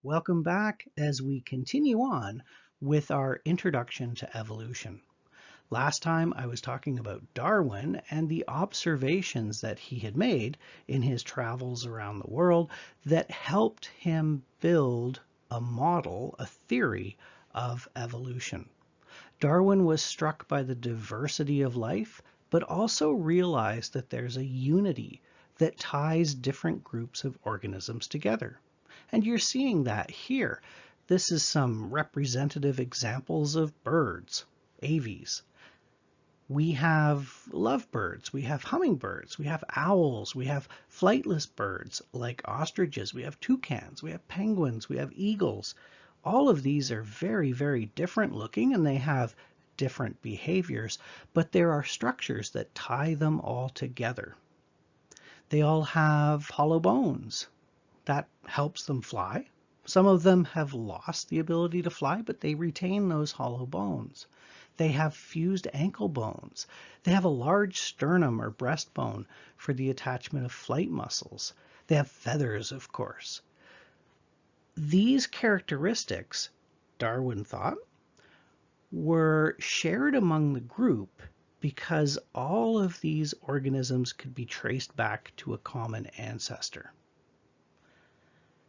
Welcome back as we continue on with our introduction to evolution. Last time I was talking about Darwin and the observations that he had made in his travels around the world that helped him build a model, a theory of evolution. Darwin was struck by the diversity of life, but also realized that there's a unity that ties different groups of organisms together. And you're seeing that here. This is some representative examples of birds, aves. We have lovebirds, we have hummingbirds, we have owls, we have flightless birds like ostriches, we have toucans, we have penguins, we have eagles. All of these are very, very different looking and they have different behaviors, but there are structures that tie them all together. They all have hollow bones. That helps them fly. Some of them have lost the ability to fly, but they retain those hollow bones. They have fused ankle bones. They have a large sternum or breastbone for the attachment of flight muscles. They have feathers, of course. These characteristics, Darwin thought, were shared among the group because all of these organisms could be traced back to a common ancestor.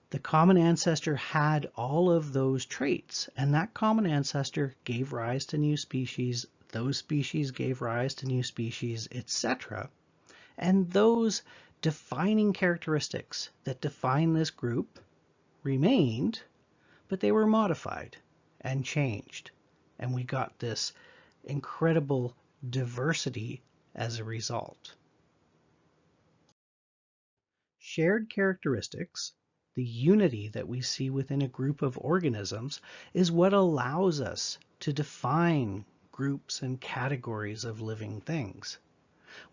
The common ancestor had all of those traits, and that common ancestor gave rise to new species, those species gave rise to new species, etc. And those defining characteristics that define this group remained, but they were modified and changed. And we got this incredible diversity as a result. Shared characteristics, the unity that we see within a group of organisms, is what allows us to define groups and categories of living things.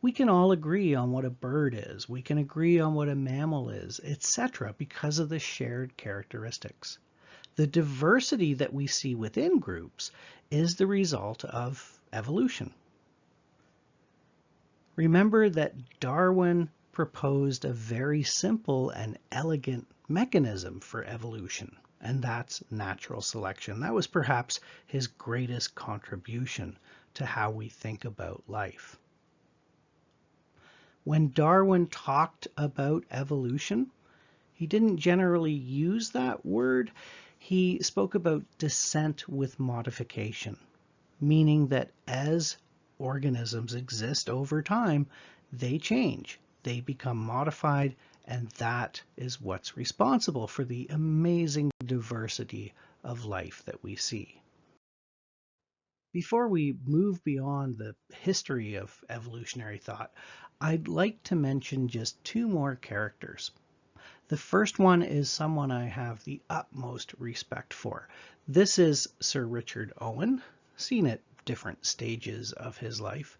We can all agree on what a bird is, we can agree on what a mammal is, etc., because of the shared characteristics. The diversity that we see within groups is the result of evolution. Remember that Darwin proposed a very simple and elegant mechanism for evolution, and that's natural selection. That was perhaps his greatest contribution to how we think about life. When Darwin talked about evolution, he didn't generally use that word. He spoke about descent with modification, meaning that as organisms exist over time, they change, they become modified, and that is what's responsible for the amazing diversity of life that we see. Before we move beyond the history of evolutionary thought, I'd like to mention just two more characters. The first one is someone I have the utmost respect for. This is Sir Richard Owen, seen at different stages of his life.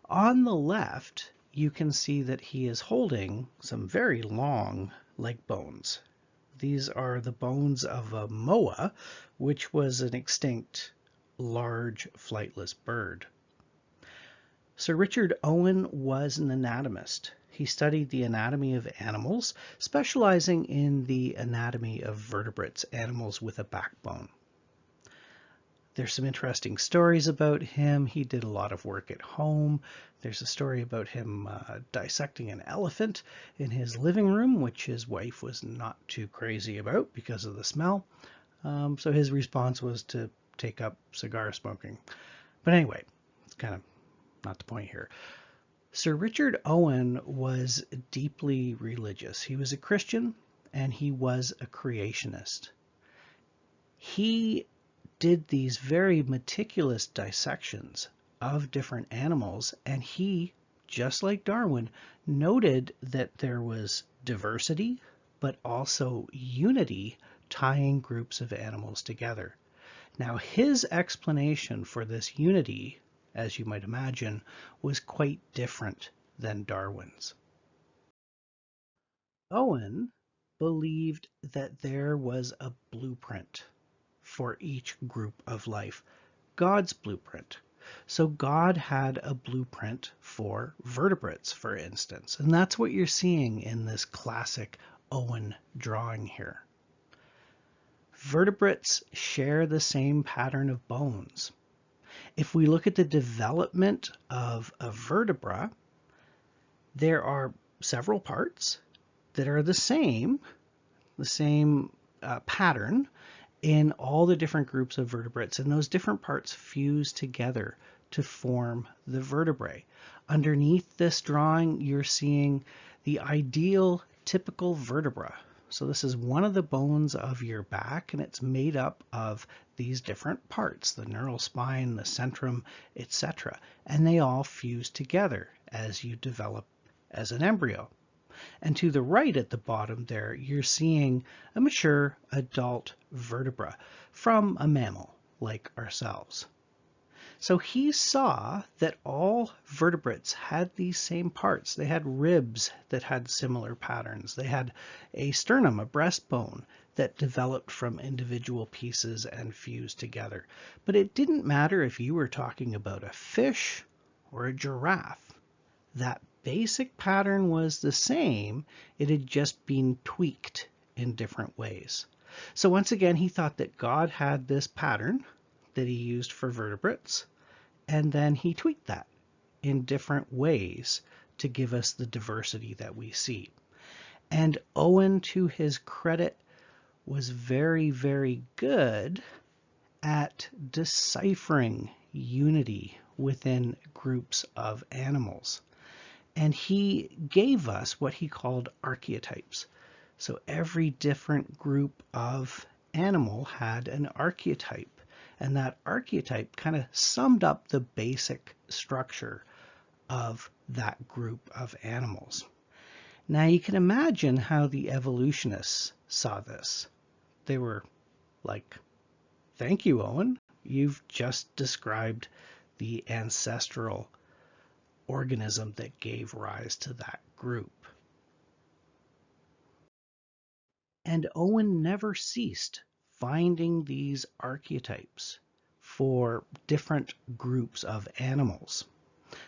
On the left, you can see that he is holding some very long leg bones. These are the bones of a moa, which was an extinct large flightless bird. Sir Richard Owen was an anatomist. He studied the anatomy of animals, specializing in the anatomy of vertebrates, animals with a backbone. There's some interesting stories about him. He did a lot of work at home. There's a story about him dissecting an elephant in his living room, which his wife was not too crazy about because of the smell. So his response was to take up cigar smoking. But anyway, it's kind of not the point here. Sir Richard Owen was deeply religious. He was a Christian and he was a creationist. He did these very meticulous dissections of different animals, and he, just like Darwin, noted that there was diversity, but also unity tying groups of animals together. Now, his explanation for this unity, as you might imagine, was quite different than Darwin's. Owen believed that there was a blueprint for each group of life, God's blueprint. So God had a blueprint for vertebrates, for instance, and that's what you're seeing in this classic Owen drawing here. Vertebrates share the same pattern of bones. If we look at the development of a vertebra, there are several parts that are the same pattern in all the different groups of vertebrates, and those different parts fuse together to form the vertebrae. Underneath this drawing, you're seeing the ideal typical vertebra. So this is one of the bones of your back, and it's made up of these different parts, the neural spine, the centrum, etc. And they all fuse together as you develop as an embryo. And to the right at the bottom there, you're seeing a mature adult vertebra from a mammal like ourselves. So he saw that all vertebrates had these same parts. They had ribs that had similar patterns. They had a sternum, a breastbone, that developed from individual pieces and fused together. But it didn't matter if you were talking about a fish or a giraffe. That basic pattern was the same. It had just been tweaked in different ways. So once again, he thought that God had this pattern that he used for vertebrates, and then he tweaked that in different ways to give us the diversity that we see. And Owen, to his credit, was very, very good at deciphering unity within groups of animals. And he gave us what he called archetypes. So every different group of animal had an archetype, and that archetype kind of summed up the basic structure of that group of animals. Now you can imagine how the evolutionists saw this. They were like, "Thank you, Owen. You've just described the ancestral organism that gave rise to that group." And Owen never ceased finding these archetypes for different groups of animals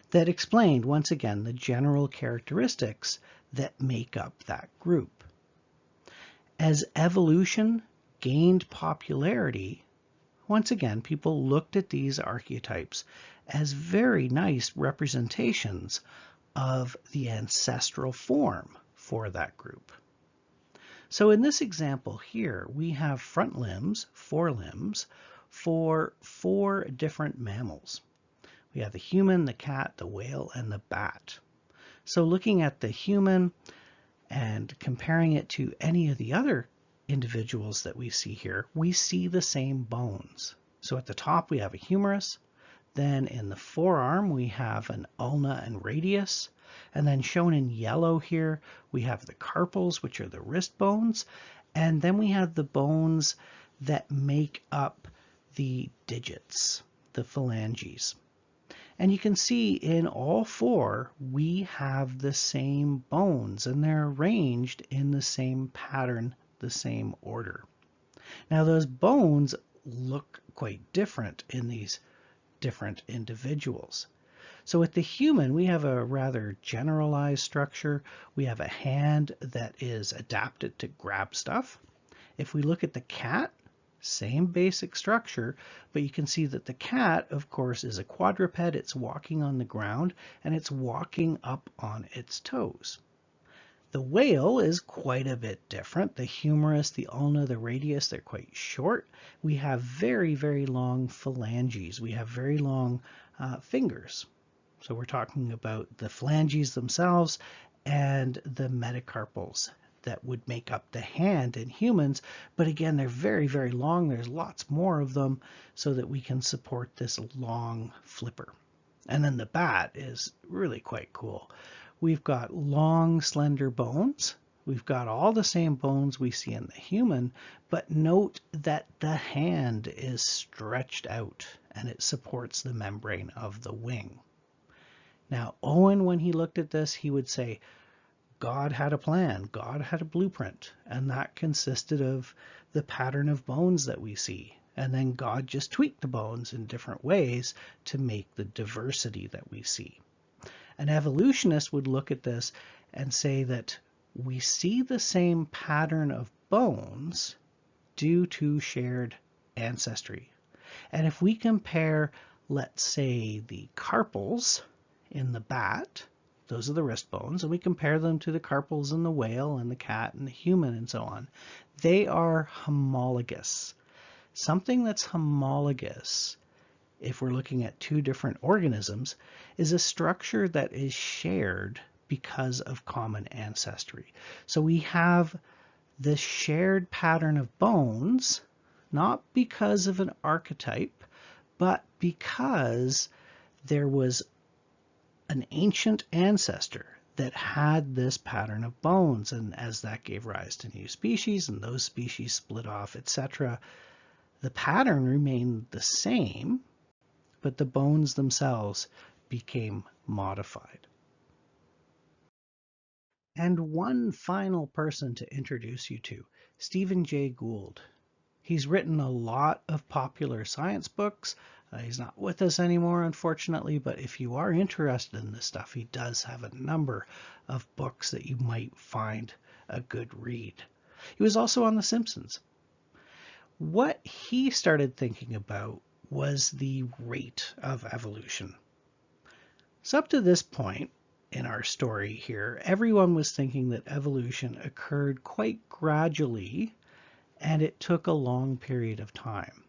that explained, once again, the general characteristics that make up that group. As evolution gained popularity, once again, people looked at these archetypes as very nice representations of the ancestral form for that group. So in this example here, we have front limbs, forelimbs, for 4 different mammals. We have the human, the cat, the whale, and the bat. So looking at the human and comparing it to any of the other individuals that we see here, we see the same bones. So at the top we have a humerus, then in the forearm we have an ulna and radius, and then shown in yellow here we have the carpals, which are the wrist bones, and then we have the bones that make up the digits, the phalanges. And you can see in all 4 we have the same bones, and they're arranged in the same pattern, the same order. Now those bones look quite different in these different individuals. So with the human, we have a rather generalized structure. We have a hand that is adapted to grab stuff. If we look at the cat, same basic structure, but you can see that the cat, of course, is a quadruped. It's walking on the ground, and it's walking up on its toes. The whale is quite a bit different. The humerus, the ulna, the radius, they're quite short. We have very, very long phalanges. We have very long fingers. So we're talking about the phalanges themselves and the metacarpals that would make up the hand in humans. But again, they're very, very long. There's lots more of them so that we can support this long flipper. And then the bat is really quite cool. We've got long, slender bones. We've got all the same bones we see in the human, but note that the hand is stretched out and it supports the membrane of the wing. Now, Owen, when he looked at this, he would say, God had a plan, God had a blueprint, and that consisted of the pattern of bones that we see. And then God just tweaked the bones in different ways to make the diversity that we see. An evolutionist would look at this and say that we see the same pattern of bones due to shared ancestry. And if we compare, let's say, the carpals in the bat, those are the wrist bones, and we compare them to the carpals in the whale and the cat and the human and so on, they are homologous. Something that's homologous, if we're looking at two different organisms, is a structure that is shared because of common ancestry. So we have this shared pattern of bones, not because of an archetype, but because there was an ancient ancestor that had this pattern of bones, and as that gave rise to new species and those species split off, etc., the pattern remained the same, but the bones themselves became modified. And one final person to introduce you to, Stephen Jay Gould. He's written a lot of popular science books. He's not with us anymore, unfortunately, but if you are interested in this stuff, he does have a number of books that you might find a good read. He was also on The Simpsons. What he started thinking about was the rate of evolution. So up to this point in our story here, everyone was thinking that evolution occurred quite gradually, and it took a long period of time.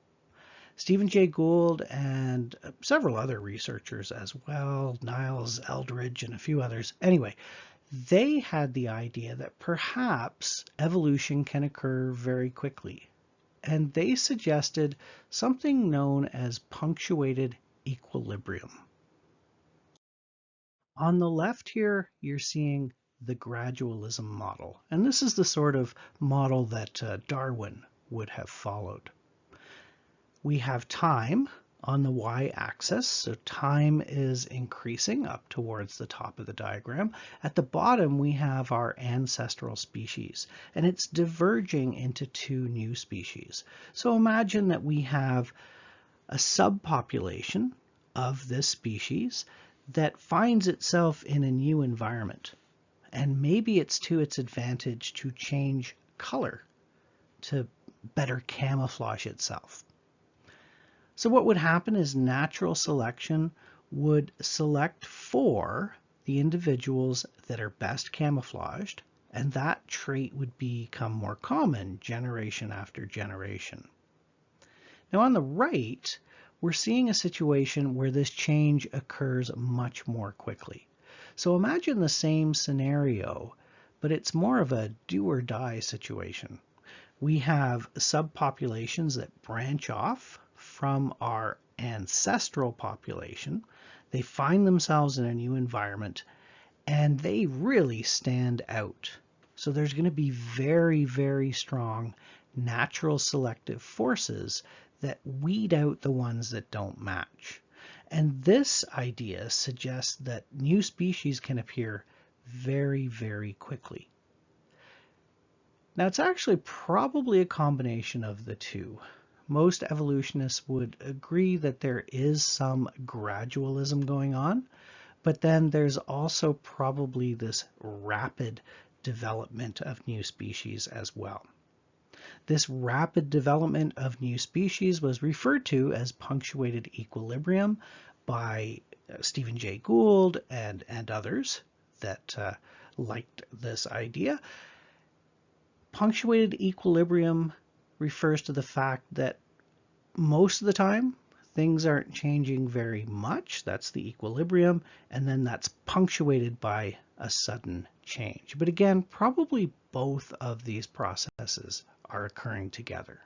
Stephen Jay Gould and several other researchers as well, Niles Eldredge and a few others, anyway, they had the idea that perhaps evolution can occur very quickly. And they suggested something known as punctuated equilibrium. On the left here, you're seeing the gradualism model. And this is the sort of model that Darwin would have followed. We have time on the y-axis, so time is increasing up towards the top of the diagram. At the bottom, we have our ancestral species, and it's diverging into two new species. So imagine that we have a subpopulation of this species that finds itself in a new environment, and maybe it's to its advantage to change color to better camouflage itself. So what would happen is natural selection would select for the individuals that are best camouflaged, and that trait would become more common generation after generation. Now on the right, we're seeing a situation where this change occurs much more quickly. So imagine the same scenario, but it's more of a do or die situation. We have subpopulations that branch off from our ancestral population. They find themselves in a new environment and they really stand out. So there's going to be very, very strong natural selective forces that weed out the ones that don't match. And this idea suggests that new species can appear very, very quickly. Now it's actually probably a combination of the two. Most evolutionists would agree that there is some gradualism going on, but then there's also probably this rapid development of new species as well. This rapid development of new species was referred to as punctuated equilibrium by Stephen Jay Gould and others that liked this idea. Punctuated equilibrium refers to the fact that most of the time things aren't changing very much. That's the equilibrium, and then that's punctuated by a sudden change. But again, probably both of these processes are occurring together.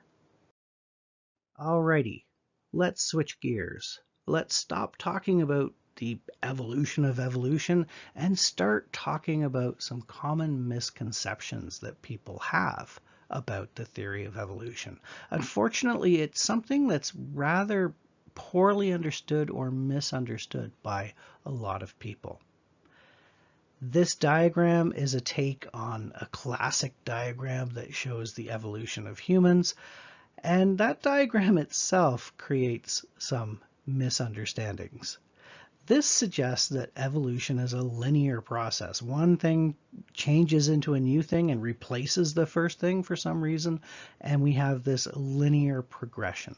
Alrighty, let's switch gears. Let's stop talking about the evolution of evolution and start talking about some common misconceptions that people have about the theory of evolution. Unfortunately, it's something that's rather poorly understood or misunderstood by a lot of people. This diagram is a take on a classic diagram that shows the evolution of humans, and that diagram itself creates some misunderstandings. This suggests that evolution is a linear process. One thing changes into a new thing and replaces the first thing for some reason, and we have this linear progression.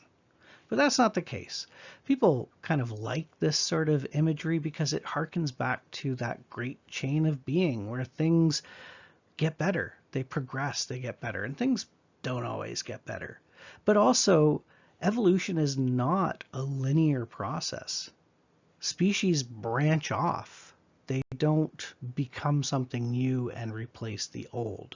But that's not the case. People kind of like this sort of imagery because it harkens back to that great chain of being where things get better. They progress, they get better, and things don't always get better. But also, evolution is not a linear process. Species branch off. They don't become something new and replace the old.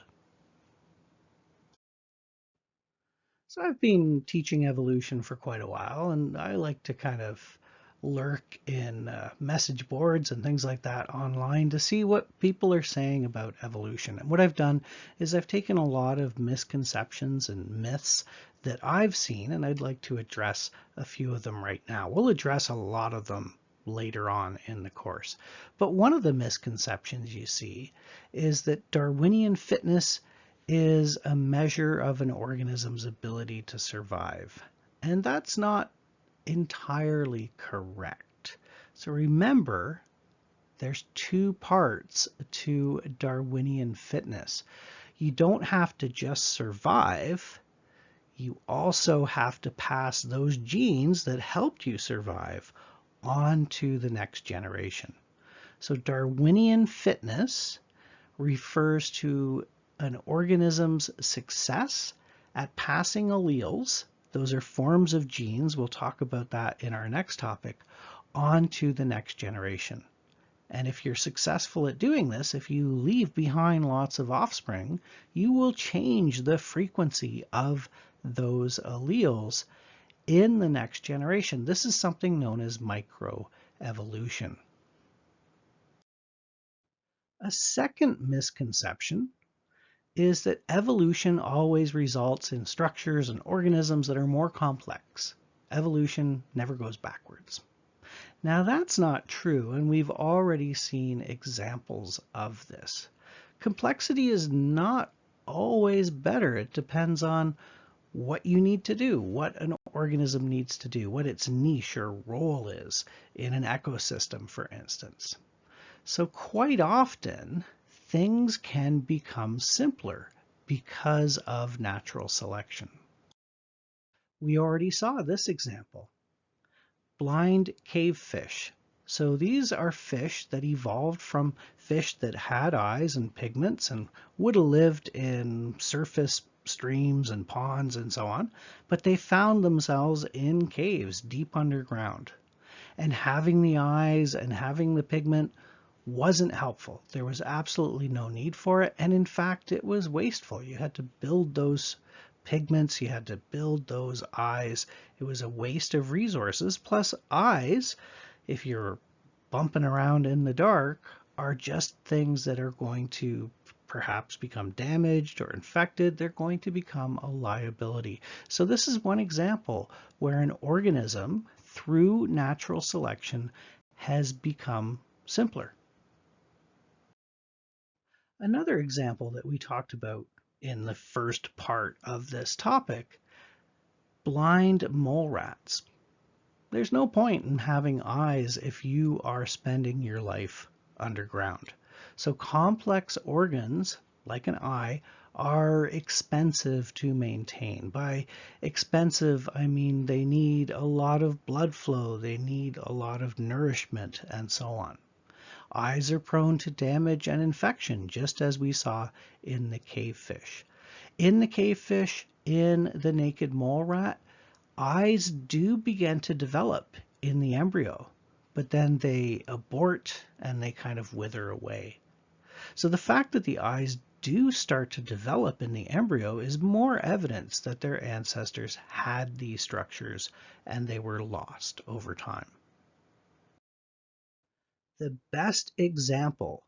So I've been teaching evolution for quite a while, and I like to kind of lurk in message boards and things like that online to see what people are saying about evolution. And what I've done is I've taken a lot of misconceptions and myths that I've seen, and I'd like to address a few of them right now. We'll address a lot of them later on in the course. But one of the misconceptions you see is that Darwinian fitness is a measure of an organism's ability to survive. And that's not entirely correct. So remember, there's two parts to Darwinian fitness. You don't have to just survive. You also have to pass those genes that helped you survive on to the next generation. So Darwinian fitness refers to an organism's success at passing alleles, those are forms of genes, we'll talk about that in our next topic, on to the next generation. And if you're successful at doing this, if you leave behind lots of offspring, you will change the frequency of those alleles in the next generation. This is something known as microevolution. A second misconception is that evolution always results in structures and organisms that are more complex. Evolution never goes backwards. Now that's not true, and we've already seen examples of this. Complexity is not always better. It depends on what you need to do, what an organism needs to do, what its niche or role is in an ecosystem, for instance. So quite often, things can become simpler because of natural selection. We already saw this example. Blind cave fish. So these are fish that evolved from fish that had eyes and pigments and would have lived in surface streams and ponds and so on, but they found themselves in caves deep underground. And having the eyes and having the pigment wasn't helpful. There was absolutely no need for it, and in fact it was wasteful. You had to build those pigments, you had to build those eyes. It was a waste of resources. Plus eyes, if you're bumping around in the dark, are just things that are going to perhaps become damaged or infected. They're going to become a liability. So this is one example where an organism through natural selection has become simpler. Another example that we talked about in the first part of this topic, blind mole rats. There's no point in having eyes if you are spending your life underground. So complex organs, like an eye, are expensive to maintain. By expensive, I mean they need a lot of blood flow, they need a lot of nourishment, and so on. Eyes are prone to damage and infection, just as we saw in the cave fish. In the cave fish, in the naked mole rat, eyes do begin to develop in the embryo, but then they abort and they kind of wither away. So the fact that the eyes do start to develop in the embryo is more evidence that their ancestors had these structures and they were lost over time. The best example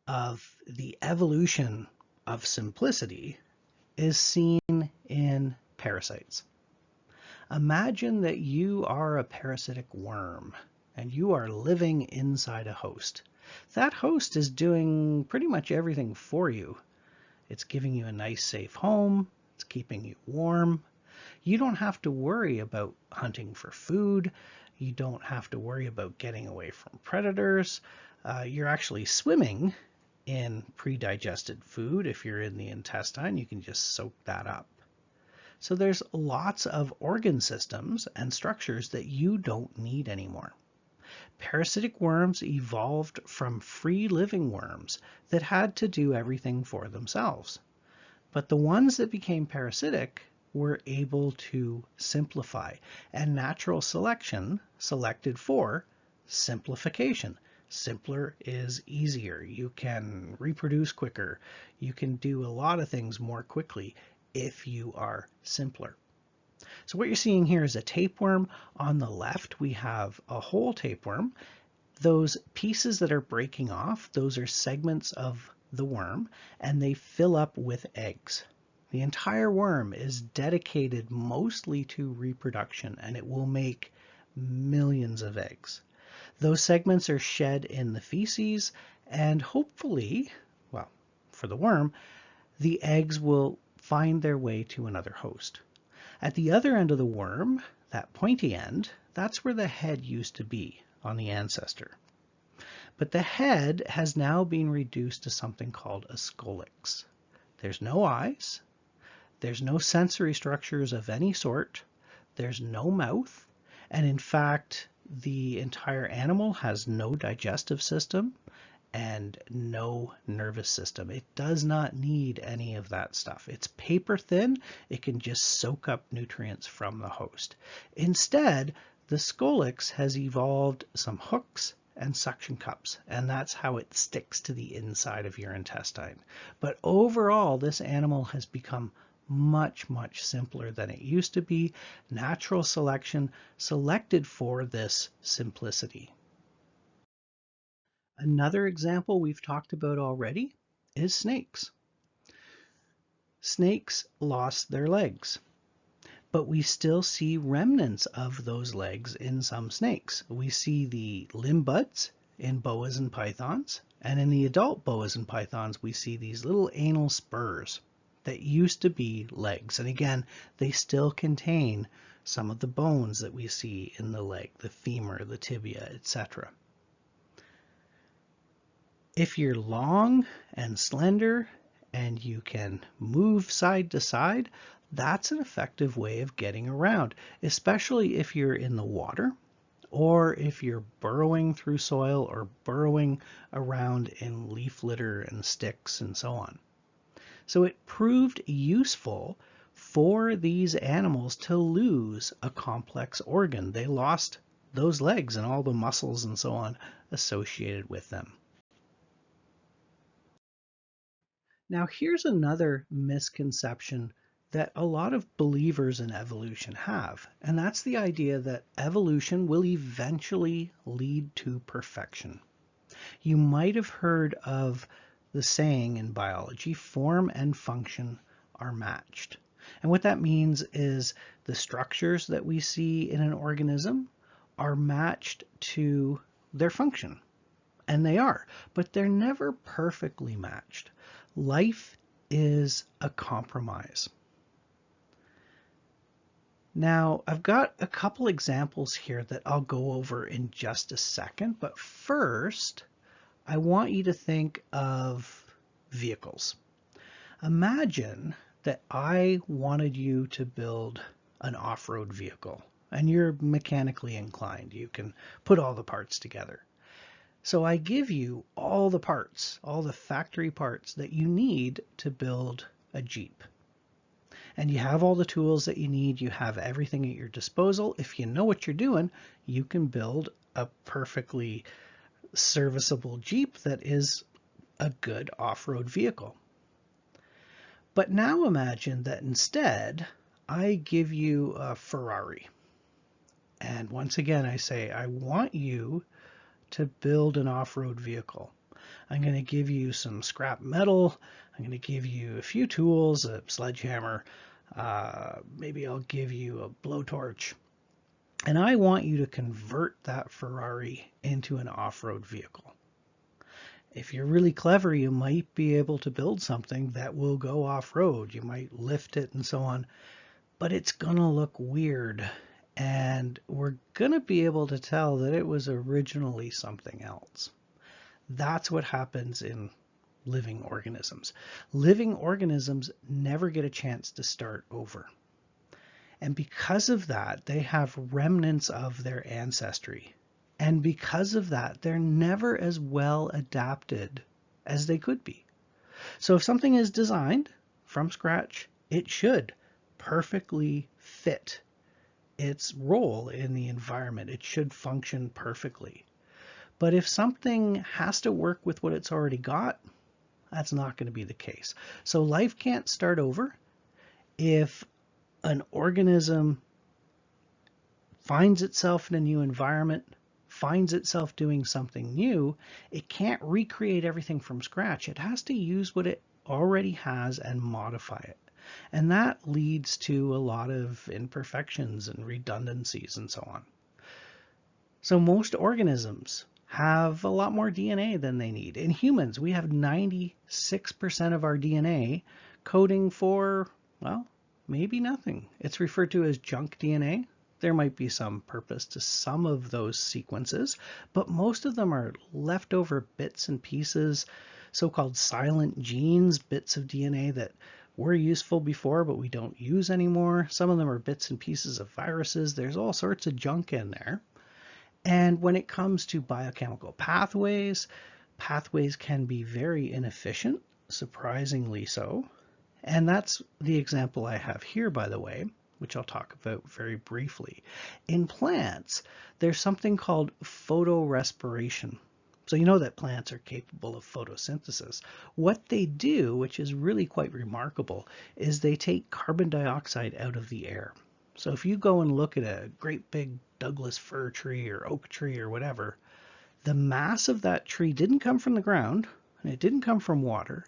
of the evolution of simplicity is seen in parasites. Imagine that you are a parasitic worm and you are living inside a host. That host is doing pretty much everything for you. It's giving you a nice safe home, it's keeping you warm. You don't have to worry about hunting for food. You don't have to worry about getting away from predators. You're actually swimming in pre-digested food. If you're in the intestine, you can just soak that up. So there's lots of organ systems and structures that you don't need anymore. Parasitic worms evolved from free-living worms that had to do everything for themselves. But the ones that became parasitic were able to simplify, and natural selection selected for simplification. Simpler is easier. You can reproduce quicker. You can do a lot of things more quickly if you are simpler. So what you're seeing here is a tapeworm. On the left, we have a whole tapeworm. Those pieces that are breaking off, those are segments of the worm, and they fill up with eggs. The entire worm is dedicated mostly to reproduction, and it will make millions of eggs. Those segments are shed in the feces, and hopefully, well, for the worm, the eggs will find their way to another host. At the other end of the worm, that pointy end, that's where the head used to be on the ancestor. But the head has now been reduced to something called a scolex. There's no eyes, there's no sensory structures of any sort, there's no mouth, and in fact, the entire animal has no digestive system and no nervous system. It does not need any of that stuff. It's paper thin. It can just soak up nutrients from the host. Instead, the scolex has evolved some hooks and suction cups, and that's how it sticks to the inside of your intestine. But overall, this animal has become much, much simpler than it used to be. Natural selection selected for this simplicity. Another example we've talked about already is snakes. Snakes lost their legs, but we still see remnants of those legs in some snakes. We see the limb buds in boas and pythons, and in the adult boas and pythons, we see these little anal spurs that used to be legs. And again, they still contain some of the bones that we see in the leg, the femur, the tibia, etc. If you're long and slender and you can move side to side, that's an effective way of getting around, especially if you're in the water or if you're burrowing through soil or burrowing around in leaf litter and sticks and so on. So it proved useful for these animals to lose a complex organ. They lost those legs and all the muscles and so on associated with them. Now, here's another misconception that a lot of believers in evolution have, and that's the idea that evolution will eventually lead to perfection. You might have heard of the saying in biology, form and function are matched. And what that means is the structures that we see in an organism are matched to their function. And they are, but they're never perfectly matched. Life is a compromise. Now, I've got a couple examples here that I'll go over in just a second, but first, I want you to think of vehicles. Imagine that I wanted you to build an off-road vehicle, and you're mechanically inclined. You can put all the parts together. So I give you all the parts, all the factory parts that you need to build a Jeep. And you have all the tools that you need. You have everything at your disposal. If you know what you're doing, you can build a perfectly serviceable Jeep that is a good off-road vehicle. But now imagine that instead I give you a Ferrari. And once again, I say, I want you to build an off-road vehicle. I'm going to give you some scrap metal. I'm going to give you a few tools, a sledgehammer. Maybe I'll give you a blowtorch. And I want you to convert that Ferrari into an off-road vehicle. If you're really clever, you might be able to build something that will go off-road. You might lift it and so on, but it's going to look weird And we're going to be able to tell that it was originally something else. That's what happens in living organisms. Living organisms never get a chance to start over. And because of that, they have remnants of their ancestry. And because of that, they're never as well adapted as they could be. So if something is designed from scratch, it should perfectly fit its role in the environment. It should function perfectly. But if something has to work with what it's already got, that's not going to be the case. So life can't start over. If an organism finds itself in a new environment, finds itself doing something new, it can't recreate everything from scratch. It has to use what it already has and modify it. And that leads to a lot of imperfections and redundancies and so on. So most organisms have a lot more DNA than they need. In humans, we have 96% of our DNA coding for, well, maybe nothing. It's referred to as junk DNA. There might be some purpose to some of those sequences, but most of them are leftover bits and pieces, so-called silent genes, bits of DNA that were useful before, but we don't use anymore. Some of them are bits and pieces of viruses. There's all sorts of junk in there. And when it comes to biochemical pathways, pathways can be very inefficient, surprisingly so. And that's the example I have here, by the way, which I'll talk about very briefly. In plants, there's something called photorespiration. So you know that plants are capable of photosynthesis. What they do, which is really quite remarkable, is they take carbon dioxide out of the air. So if you go and look at a great big Douglas fir tree or oak tree or whatever, the mass of that tree didn't come from the ground, and it didn't come from water.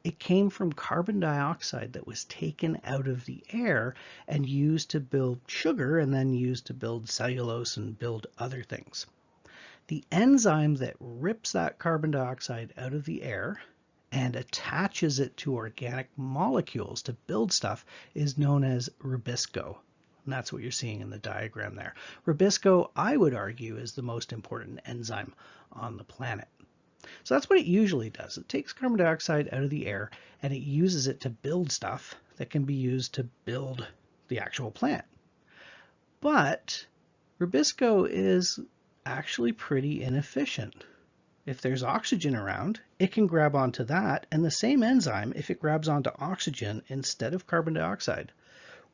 It came from carbon dioxide that was taken out of the air and used to build sugar and then used to build cellulose and build other things. The enzyme that rips that carbon dioxide out of the air and attaches it to organic molecules to build stuff is known as rubisco. And that's what you're seeing in the diagram there. Rubisco, I would argue, is the most important enzyme on the planet. So that's what it usually does. It takes carbon dioxide out of the air and it uses it to build stuff that can be used to build the actual plant. But rubisco is actually pretty inefficient. If there's oxygen around, it can grab onto that, and the same enzyme, if it grabs onto oxygen instead of carbon dioxide,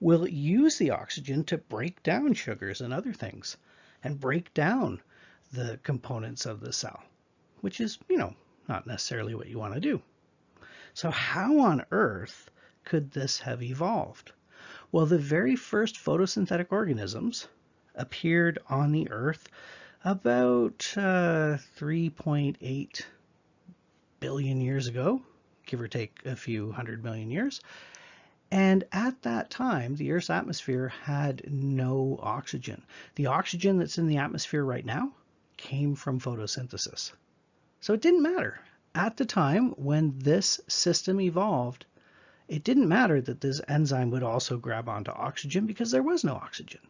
will use the oxygen to break down sugars and other things and break down the components of the cell, which is, not necessarily what you want to do. So how on earth could this have evolved? Well, the very first photosynthetic organisms appeared on the Earth about 3.8 billion years ago, give or take a few 100 million years. And at that time, the Earth's atmosphere had no oxygen. The oxygen that's in the atmosphere right now came from photosynthesis. So it didn't matter. At the time when this system evolved, it didn't matter that this enzyme would also grab onto oxygen because there was no oxygen.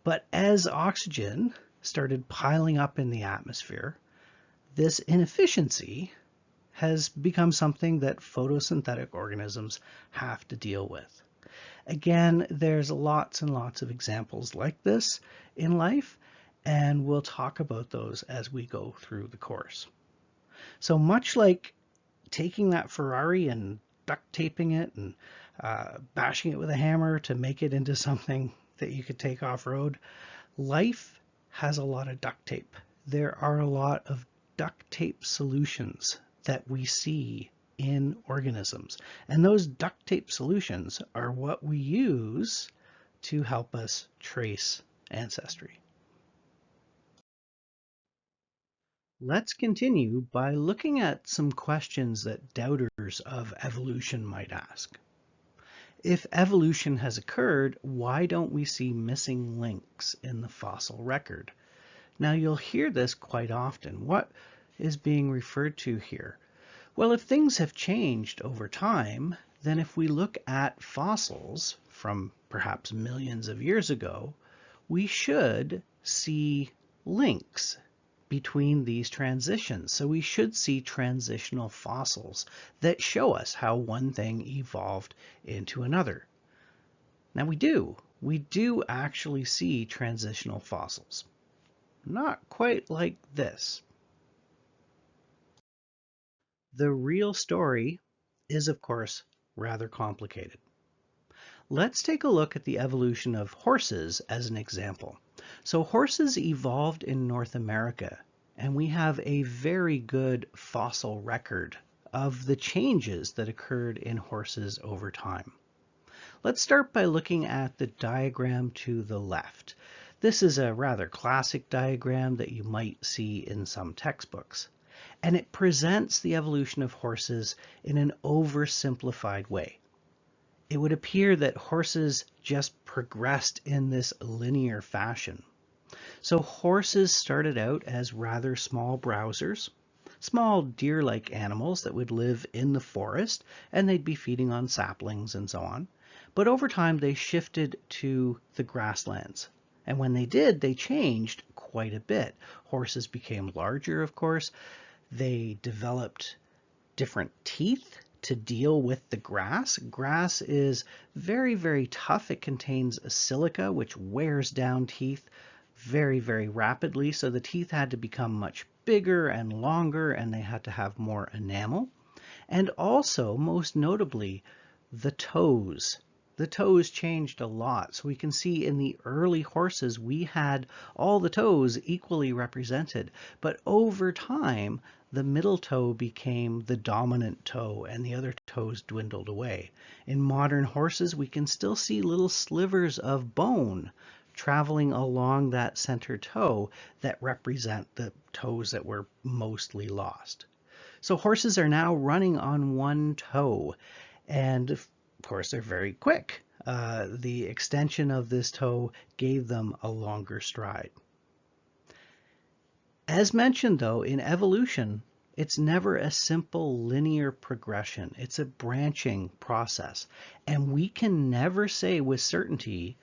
But as oxygen started piling up in the atmosphere, this inefficiency has become something that photosynthetic organisms have to deal with. Again, there's lots and lots of examples like this in life, and we'll talk about those as we go through the course. So much like taking that Ferrari and duct taping it and bashing it with a hammer to make it into something that you could take off-road, life has a lot of duct tape. There are a lot of duct tape solutions that we see in organisms. And those duct tape solutions are what we use to help us trace ancestry. Let's continue by looking at some questions that doubters of evolution might ask. If evolution has occurred, why don't we see missing links in the fossil record? Now you'll hear this quite often. What is being referred to here? Well, if things have changed over time, then if we look at fossils from perhaps millions of years ago, we should see links between these transitions. So we should see transitional fossils that show us how one thing evolved into another. Now we do actually see transitional fossils. Not quite like this. The real story is, of course, rather complicated. Let's take a look at the evolution of horses as an example. So horses evolved in North America, and we have a very good fossil record of the changes that occurred in horses over time. Let's start by looking at the diagram to the left. This is a rather classic diagram that you might see in some textbooks, and it presents the evolution of horses in an oversimplified way. It would appear that horses just progressed in this linear fashion. So horses started out as rather small browsers, small deer-like animals that would live in the forest, and they'd be feeding on saplings and so on. But over time they shifted to the grasslands. And when they did, they changed quite a bit. Horses became larger, of course. They developed different teeth to deal with the grass. Grass is very, very tough. It contains a silica, which wears down teeth very, very rapidly. So the teeth had to become much bigger and longer, and they had to have more enamel. And also, most notably, the toes. The toes changed a lot. So we can see in the early horses, we had all the toes equally represented. But over time, the middle toe became the dominant toe and the other toes dwindled away. In modern horses, we can still see little slivers of bone traveling along that center toe that represent the toes that were mostly lost. So horses are now running on one toe, and of course they're very quick. The extension of this toe gave them a longer stride. As mentioned, though, in evolution, it's never a simple linear progression. It's a branching process. And we can never say with certainty,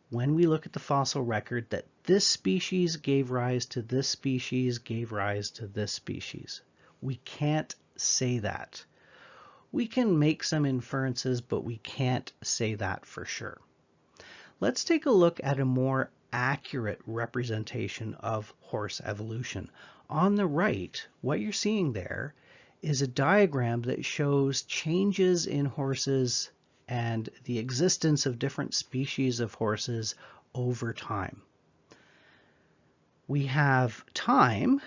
when we look at the fossil record, that this species gave rise to this species, gave rise to this species. We can't say that. We can make some inferences, but we can't say that for sure. Let's take a look at a more accurate representation of horse evolution. On the right, what you're seeing there is a diagram that shows changes in horses and the existence of different species of horses over time. We have time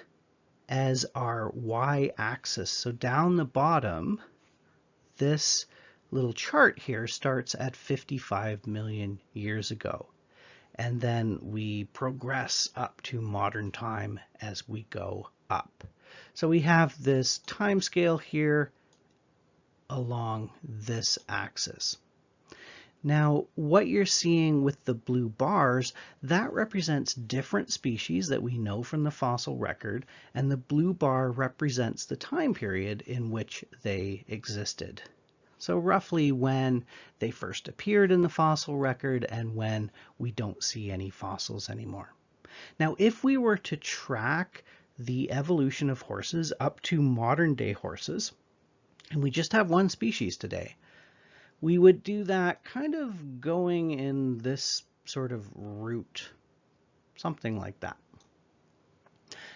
as our y-axis. So down the bottom, this little chart here starts at 55 million years ago. And then we progress up to modern time as we go up. So we have this time scale here along this axis. Now, what you're seeing with the blue bars, that represents different species that we know from the fossil record, and the blue bar represents the time period in which they existed. So roughly when they first appeared in the fossil record and when we don't see any fossils anymore. Now, if we were to track the evolution of horses up to modern day horses, and we just have one species today, we would do that kind of going in this sort of route, something like that.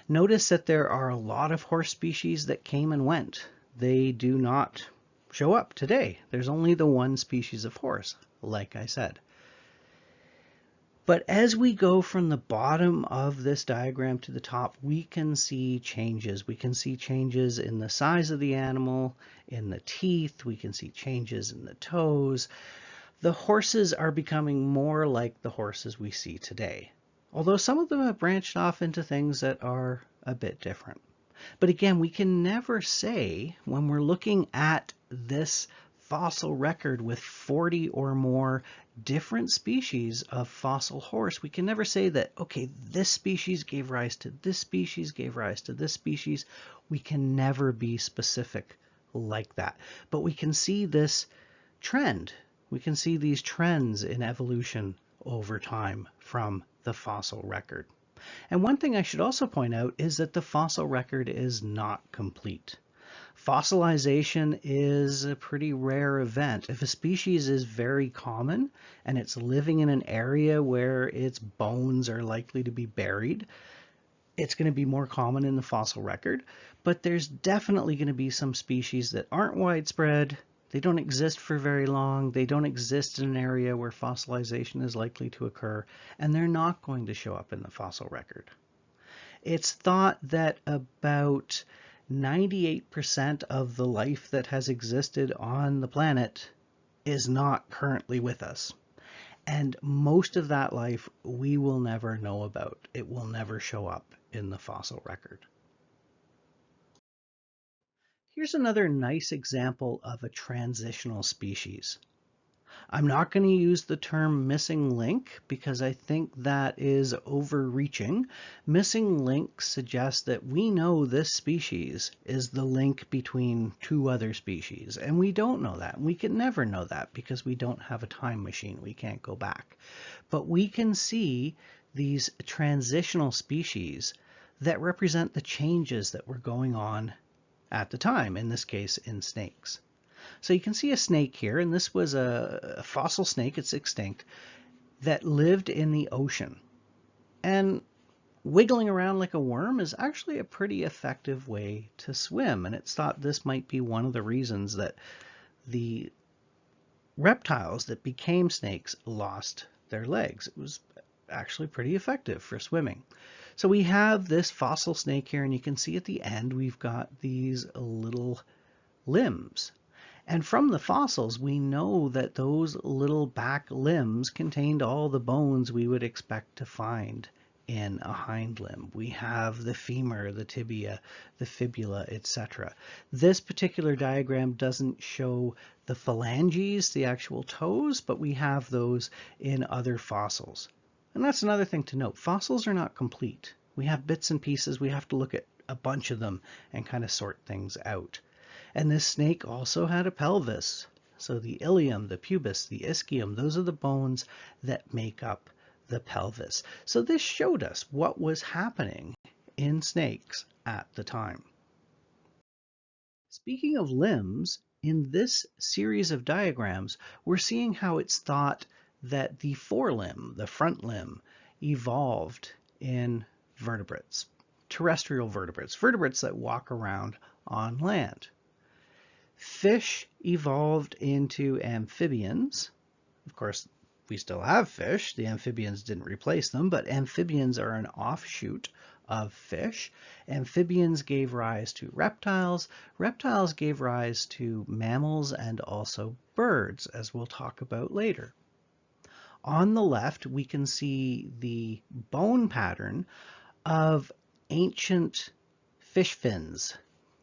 Notice that there are a lot of horse species that came and went. They do not show up today. There's only the one species of horse, like I said. But as we go from the bottom of this diagram to the top, we can see changes. We can see changes in the size of the animal, in the teeth. We can see changes in the toes. The horses are becoming more like the horses we see today, although some of them have branched off into things that are a bit different. But again, we can never say when we're looking at this fossil record with 40 or more different species of fossil horse, we can never say that, okay, this species gave rise to this species, gave rise to this species. We can never be specific like that. But we can see this trend. We can see these trends in evolution over time from the fossil record. And one thing I should also point out is that the fossil record is not complete. Fossilization is a pretty rare event. If a species is very common and it's living in an area where its bones are likely to be buried, it's going to be more common in the fossil record. But there's definitely going to be some species that aren't widespread. They don't exist for very long. They don't exist in an area where fossilization is likely to occur, and they're not going to show up in the fossil record. It's thought that about 98% of the life that has existed on the planet is not currently with us. And most of that life we will never know about. It will never show up in the fossil record. Here's another nice example of a transitional species. I'm not going to use the term missing link because I think that is overreaching. Missing link suggests that we know this species is the link between two other species, and we don't know that. We can never know that because we don't have a time machine. We can't go back. But we can see these transitional species that represent the changes that were going on at the time, in this case in snakes. So you can see a snake here, and this was a fossil snake, it's extinct, that lived in the ocean. And wiggling around like a worm is actually a pretty effective way to swim, and it's thought this might be one of the reasons that the reptiles that became snakes lost their legs. It was actually pretty effective for swimming. So we have this fossil snake here, and you can see at the end we've got these little limbs. And from the fossils, we know that those little back limbs contained all the bones we would expect to find in a hind limb. We have the femur, the tibia, the fibula, etc. This particular diagram doesn't show the phalanges, the actual toes, but we have those in other fossils. And that's another thing to note. Fossils are not complete. We have bits and pieces. We have to look at a bunch of them and kind of sort things out. And this snake also had a pelvis. So the ilium, the pubis, the ischium, those are the bones that make up the pelvis. So this showed us what was happening in snakes at the time. Speaking of limbs, in this series of diagrams, we're seeing how it's thought that the forelimb, the front limb, evolved in vertebrates, terrestrial vertebrates, vertebrates that walk around on land. Fish evolved into amphibians. Of course, we still have fish. The amphibians didn't replace them, but amphibians are an offshoot of fish. Amphibians gave rise to reptiles. Reptiles gave rise to mammals and also birds, as we'll talk about later. On the left, we can see the bone pattern of ancient fish fins,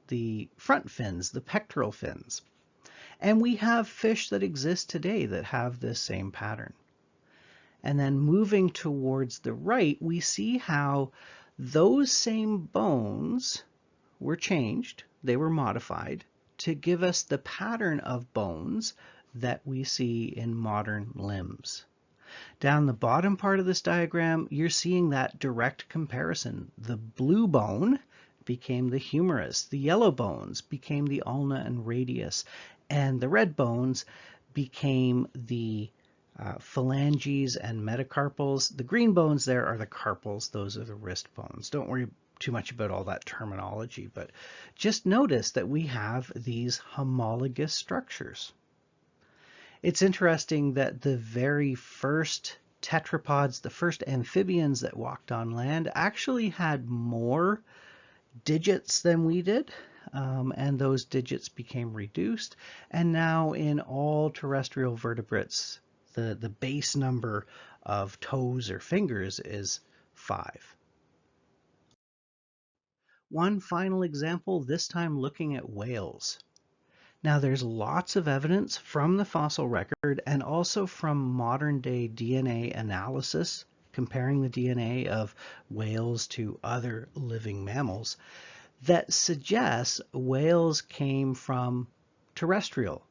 the front fins, the pectoral fins. And we have fish that exist today that have this same pattern. And then moving towards the right, we see how those same bones were changed, they were modified to give us the pattern of bones that we see in modern limbs. Down the bottom part of this diagram, you're seeing that direct comparison. The blue bone became the humerus, the yellow bones became the ulna and radius, and the red bones became the phalanges and metacarpals. The green bones there are the carpals, those are the wrist bones. Don't worry too much about all that terminology, but just notice that we have these homologous structures. It's interesting that the very first tetrapods, the first amphibians that walked on land, actually had more digits than we did, and those digits became reduced. And now in all terrestrial vertebrates, the base number of toes or fingers is 5. One final example, this time looking at whales. Now there's lots of evidence from the fossil record and also from modern day DNA analysis, comparing the DNA of whales to other living mammals, that suggests whales came from terrestrial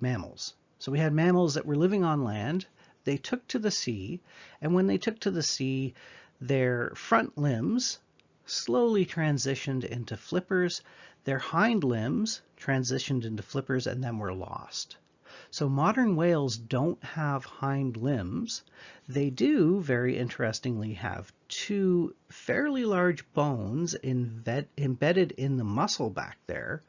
mammals. So we had mammals that were living on land they took to the sea, and when they took to the sea, their front limbs slowly transitioned into flippers, their hind limbs transitioned into flippers and then were lost. So modern whales don't have hind limbs. They do, very interestingly, have two fairly large bones embedded in the muscle back there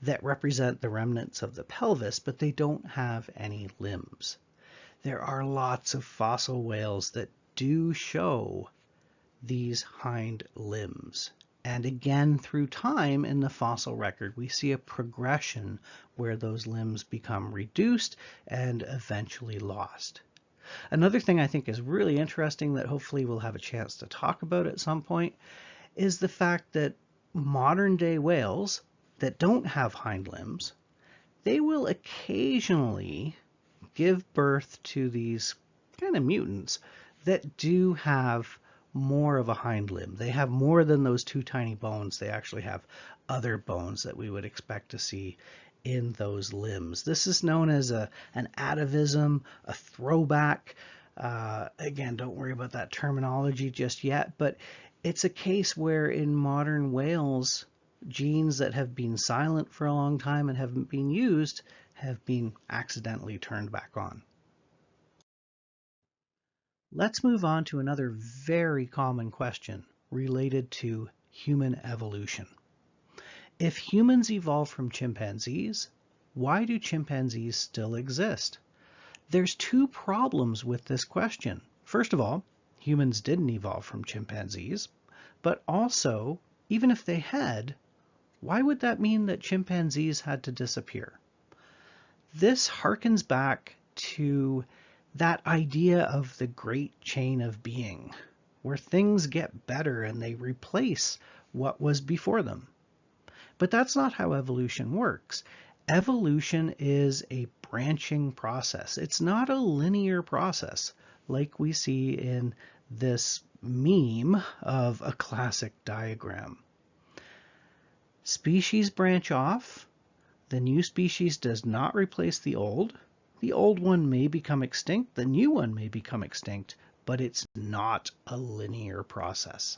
that represent the remnants of the pelvis, but they don't have any limbs. There are lots of fossil whales that do show these hind limbs. And again, through time in the fossil record, we see a progression where those limbs become reduced and eventually lost. Another thing I think is really interesting that hopefully we'll have a chance to talk about at some point is the fact that modern day whales that don't have hind limbs, they will occasionally give birth to these kind of mutants that do have more of a hind limb. They have more than those two tiny bones. They actually have other bones that we would expect to see in those limbs. This is known as an atavism, a throwback. Again, don't worry about that terminology just yet, but it's a case where in modern whales, genes that have been silent for a long time and haven't been used have been accidentally turned back on. Let's move on to another very common question related to human evolution. If humans evolved from chimpanzees, why do chimpanzees still exist? There's two problems with this question. First of all, humans didn't evolve from chimpanzees, but also, even if they had, why would that mean that chimpanzees had to disappear? This harkens back to that idea of the great chain of being, where things get better and they replace what was before them. But that's not how evolution works. Evolution is a branching process. It's not a linear process like we see in this meme of a classic diagram. Species branch off. The new species does not replace the old. The old one may become extinct, the new one may become extinct, but it's not a linear process.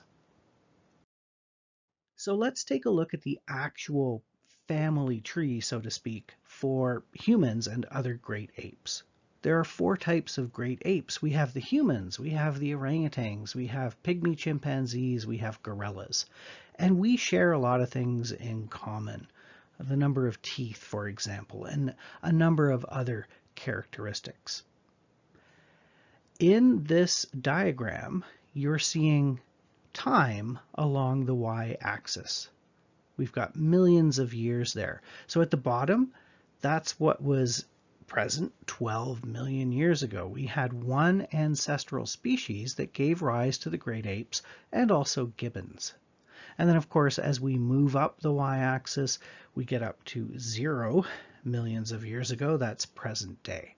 So let's take a look at the actual family tree, so to speak, for humans and other great apes. There are four types of great apes. We have the humans, we have the orangutans, we have pygmy chimpanzees, we have gorillas. And we share a lot of things in common. The number of teeth, for example, and a number of other characteristics. In this diagram, you're seeing time along the y-axis. We've got millions of years there. So at the bottom, that's what was present 12 million years ago. We had one ancestral species that gave rise to the great apes and also gibbons. And then, of course, as we move up the y-axis, we get up to 0 millions of years ago. That's present day.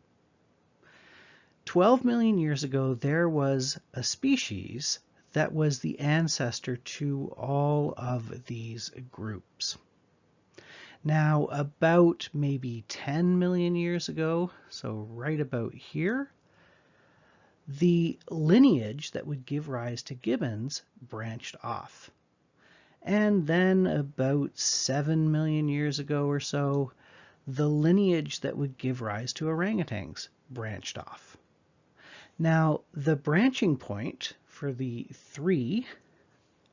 12 million years ago, there was a species that was the ancestor to all of these groups. Now, about maybe 10 million years ago, so right about here, the lineage that would give rise to gibbons branched off. And then about 7 million years ago or so, the lineage that would give rise to orangutans branched off. Now, the branching point for the three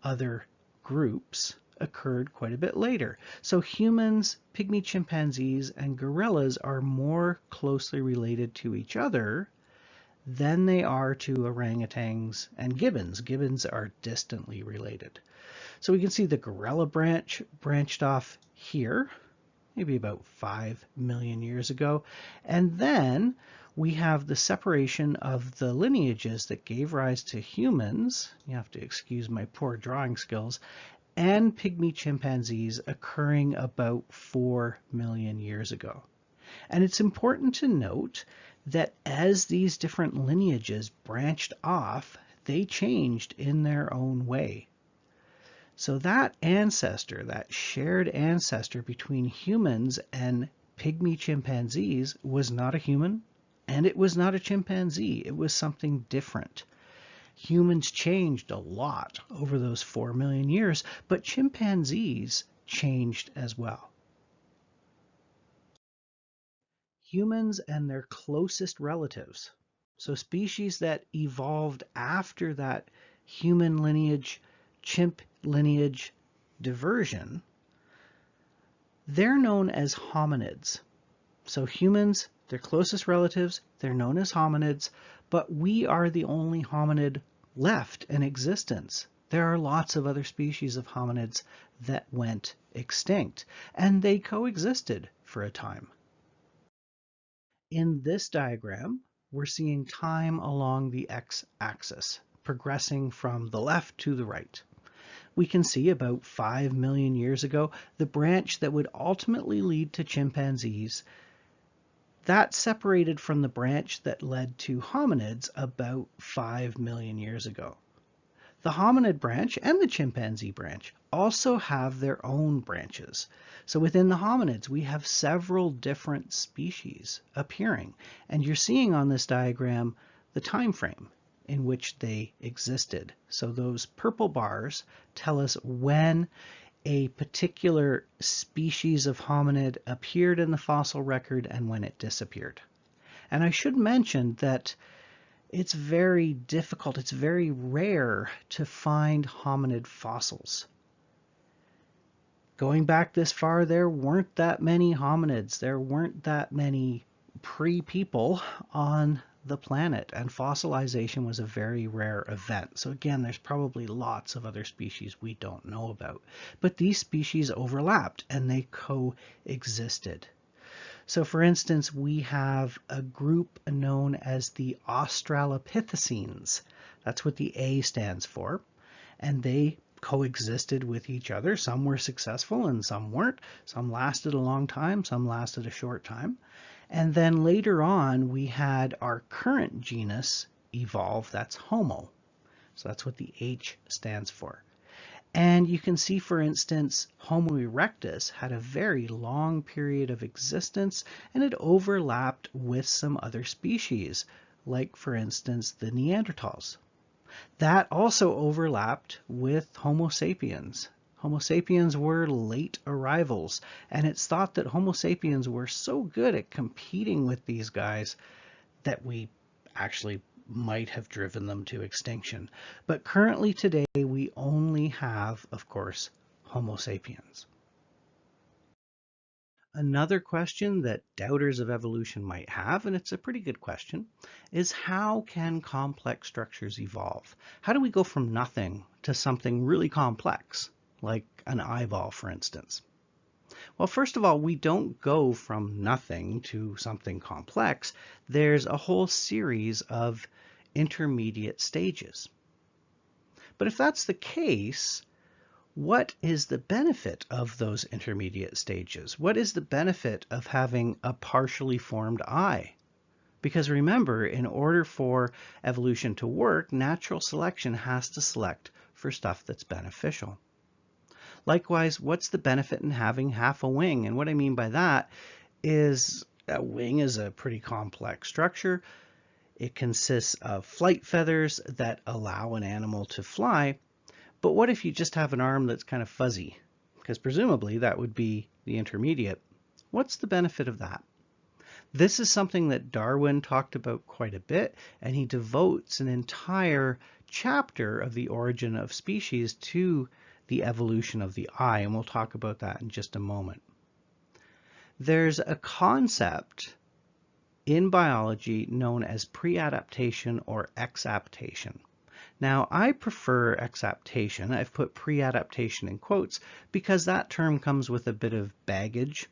other groups occurred quite a bit later. So humans, pygmy chimpanzees, and gorillas are more closely related to each other than they are to orangutans and gibbons. Gibbons are distantly related. So we can see the gorilla branch branched off here, maybe about 5 million years ago. And then we have the separation of the lineages that gave rise to humans, you have to excuse my poor drawing skills, and pygmy chimpanzees occurring about 4 million years ago. And it's important to note that as these different lineages branched off, they changed in their own way. So that ancestor, that shared ancestor between humans and pygmy chimpanzees was not a human, And it was not a chimpanzee, it was something different. Humans changed a lot over those 4 million years, but chimpanzees changed as well. Humans and their closest relatives, so species that evolved after that human lineage, chimp lineage diversion, they're known as hominids. So humans, their closest relatives, they're known as hominids, but we are the only hominid left in existence. There are lots of other species of hominids that went extinct, and they coexisted for a time. In this diagram, we're seeing time along the x-axis, progressing from the left to the right. We can see about 5 million years ago, the branch that would ultimately lead to chimpanzees, that separated from the branch that led to hominids about 5 million years ago. The hominid branch and the chimpanzee branch also have their own branches. So within the hominids, we have several different species appearing. And you're seeing on this diagram the time frame in which they existed. So those purple bars tell us when a particular species of hominid appeared in the fossil record and when it disappeared. And I should mention that it's very difficult, it's very rare to find hominid fossils. Going back this far, there weren't that many hominids, there weren't that many pre-people on the planet, and fossilization was a very rare event. So again, there's probably lots of other species we don't know about. But these species overlapped and they coexisted. So for instance, we have a group known as the Australopithecines. That's what the A stands for. And they coexisted with each other. Some were successful and some weren't. Some lasted a long time, some lasted a short time. And then later on, we had our current genus evolve. That's Homo. So that's what the H stands for. And you can see, for instance, Homo erectus had a very long period of existence and it overlapped with some other species, like, for instance, the Neanderthals. That also overlapped with Homo sapiens. Homo sapiens were late arrivals, and it's thought that Homo sapiens were so good at competing with these guys that we actually might have driven them to extinction. But currently today, we only have, of course, Homo sapiens. Another question that doubters of evolution might have, and it's a pretty good question, is how can complex structures evolve? How do we go from nothing to something really complex, like an eyeball, for instance? Well, first of all, we don't go from nothing to something complex. There's a whole series of intermediate stages. But if that's the case, what is the benefit of those intermediate stages? What is the benefit of having a partially formed eye? Because remember, in order for evolution to work, natural selection has to select for stuff that's beneficial. Likewise, what's the benefit in having half a wing? And what I mean by that is a wing is a pretty complex structure. It consists of flight feathers that allow an animal to fly. But what if you just have an arm that's kind of fuzzy? Because presumably that would be the intermediate. What's the benefit of that? This is something that Darwin talked about quite a bit, and he devotes an entire chapter of the origin of species to the evolution of the eye, and we'll talk about that in just a moment. There's a concept in biology known as pre-adaptation or exaptation. Now, I prefer exaptation. I've put pre-adaptation in quotes because that term comes with a bit of baggage.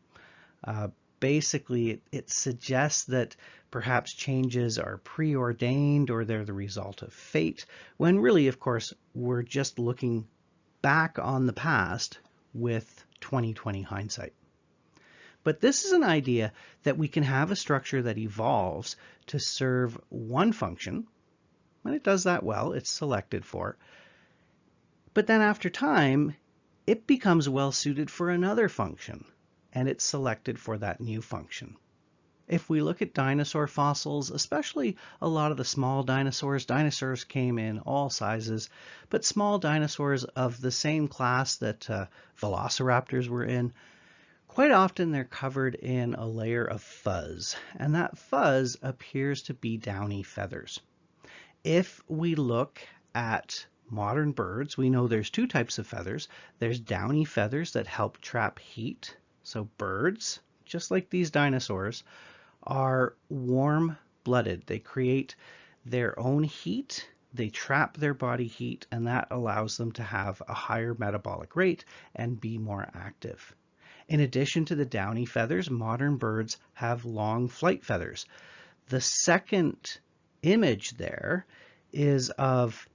Basically, it suggests that perhaps changes are preordained or they're the result of fate, when really, of course, we're just looking back on the past with 20/20 hindsight. But this is an idea that we can have a structure that evolves to serve one function. When it does that well, it's selected for. But then after time, it becomes well suited for another function, and it's selected for that new function. If we look at dinosaur fossils, especially a lot of the small dinosaurs, dinosaurs came in all sizes, but small dinosaurs of the same class that velociraptors were in, quite often they're covered in a layer of fuzz, and that fuzz appears to be downy feathers. If we look at modern birds, we know there's two types of feathers. There's downy feathers that help trap heat. So birds, just like these dinosaurs, are warm-blooded. They create their own heat, they trap their body heat, and that allows them to have a higher metabolic rate and be more active. In addition to the downy feathers, modern birds have long flight feathers. The second image there is of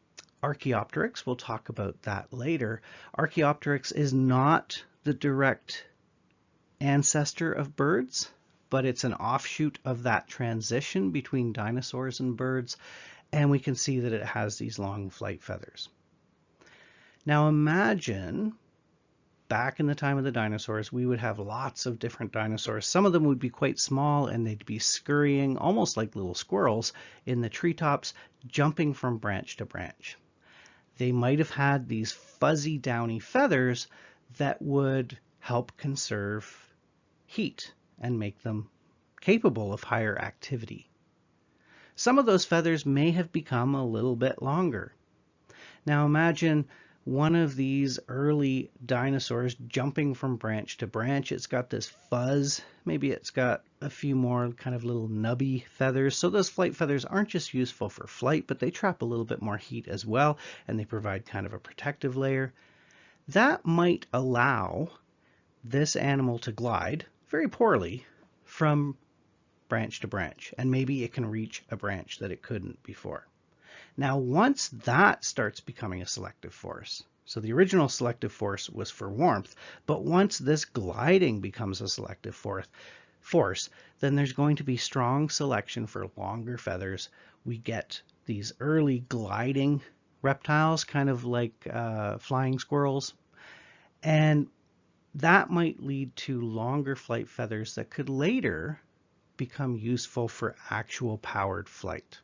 Archaeopteryx. We'll talk about that later. Archaeopteryx is not the direct ancestor of birds, but it's an offshoot of that transition between dinosaurs and birds, and we can see that it has these long flight feathers. Now imagine back in the time of the dinosaurs, we would have lots of different dinosaurs. Some of them would be quite small and they'd be scurrying almost like little squirrels in the treetops, jumping from branch to branch. They might have had these fuzzy downy feathers that would help conserve heat and make them capable of higher activity. Some of those feathers may have become a little bit longer. Now imagine one of these early dinosaurs jumping from branch to branch. It's got this fuzz. Maybe it's got a few more kind of little nubby feathers. So those flight feathers aren't just useful for flight, but they trap a little bit more heat as well, and they provide kind of a protective layer. That might allow this animal to glide very poorly from branch to branch, and maybe it can reach a branch that it couldn't before. Now, once that starts becoming a selective force, so the original selective force was for warmth, but once this gliding becomes a selective force, then there's going to be strong selection for longer feathers. We get these early gliding reptiles, kind of like flying squirrels, and that might lead to longer flight feathers that could later become useful for actual powered flight.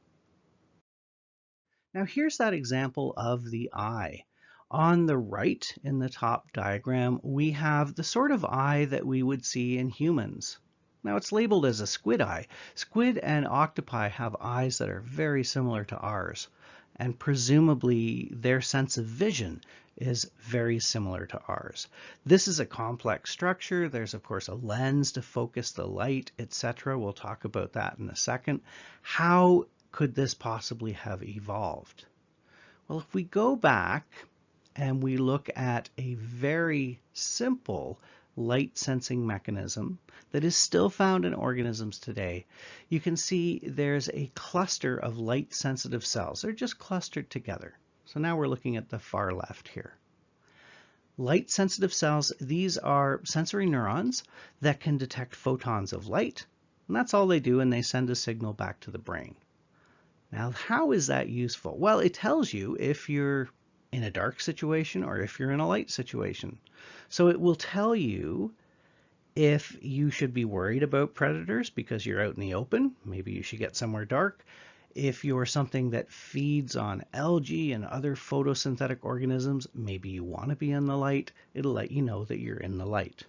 Now here's that example of the eye. On the right in the top diagram, we have the sort of eye that we would see in humans. Now it's labeled as a squid eye. Squid and octopi have eyes that are very similar to ours, and presumably their sense of vision is very similar to ours. This is a complex structure. There's of course a lens to focus the light, etc. We'll talk about that in a second. How could this possibly have evolved? Well, if we go back and we look at a very simple light sensing mechanism that is still found in organisms today, you can see there's a cluster of light sensitive cells. They're just clustered together. So now we're looking at the far left here. Light sensitive cells, these are sensory neurons that can detect photons of light, and that's all they do, and they send a signal back to the brain. Now, how is that useful? Well, it tells you if you're in a dark situation or if you're in a light situation. So it will tell you if you should be worried about predators because you're out in the open. Maybe you should get somewhere dark. If you're something that feeds on algae and other photosynthetic organisms, maybe you want to be in the light. It'll let you know that you're in the light.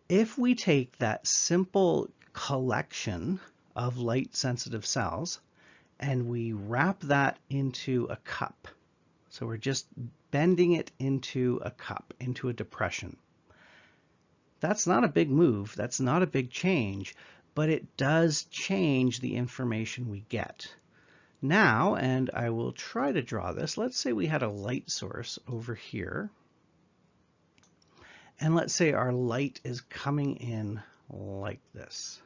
If we take that simple collection of light sensitive cells and we wrap that into a cup, so we're just bending it into a cup, into a depression. That's not a big move, that's not a big change, but it does change the information we get. Now, and I will try to draw this, let's say we had a light source over here, and let's say our light is coming in like this.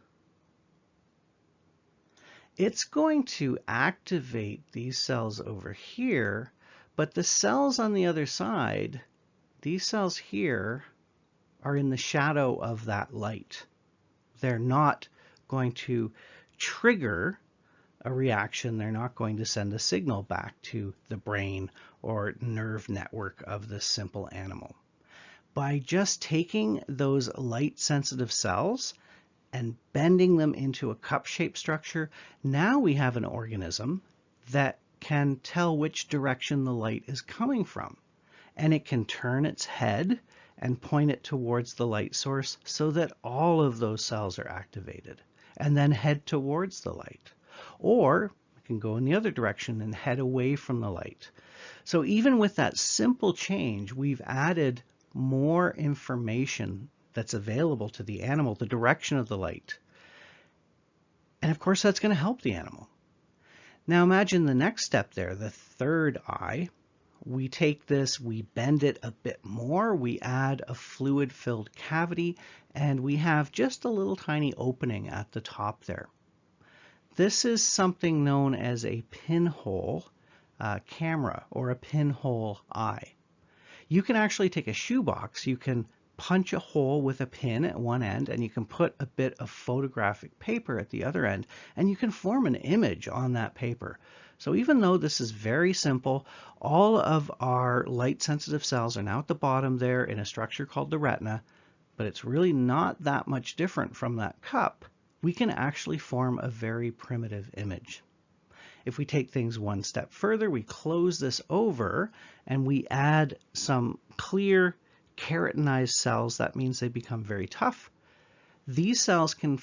It's going to activate these cells over here, but the cells on the other side, these cells here, are in the shadow of that light. They're not going to trigger a reaction. They're not going to send a signal back to the brain or nerve network of this simple animal. By just taking those light sensitive cells and bending them into a cup-shaped structure, now we have an organism that can tell which direction the light is coming from. And it can turn its head and point it towards the light source so that all of those cells are activated, and then head towards the light. Or it can go in the other direction and head away from the light. So even with that simple change, we've added more information that's available to the animal, the direction of the light. And of course, that's going to help the animal. Now imagine the next step there, the third eye. We take this, we bend it a bit more, we add a fluid-filled cavity, and we have just a little tiny opening at the top there. This is something known as a pinhole camera or a pinhole eye. You can actually take a shoebox, you can punch a hole with a pin at one end, and you can put a bit of photographic paper at the other end, and you can form an image on that paper. So even though this is very simple, all of our light-sensitive cells are now at the bottom there in a structure called the retina, but it's really not that much different from that cup. We can actually form a very primitive image. If we take things one step further, we close this over and we add some clear keratinized cells. That means they become very tough. These cells can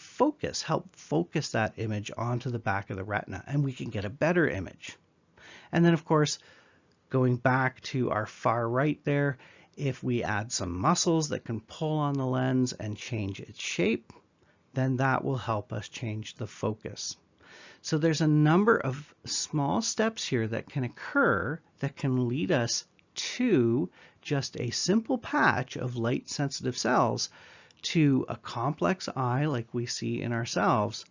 help focus that image onto the back of the retina, and we can get a better image. And then, of course, going back to our far right there, if we add some muscles that can pull on the lens and change its shape, then that will help us change the focus. So there's a number of small steps here that can occur that can lead us to just a simple patch of light-sensitive cells to a complex eye like we see in ourselves.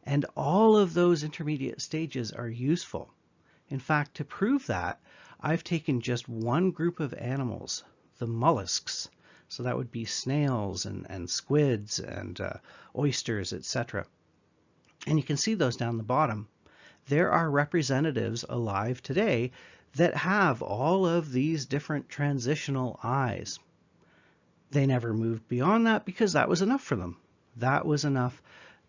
And all of those intermediate stages are useful. In fact, to prove that, I've taken just one group of animals, the mollusks. So that would be snails and squids and oysters, etc. And you can see those down the bottom. There are representatives alive today that have all of these different transitional eyes. They never moved beyond that because that was enough for them. That was enough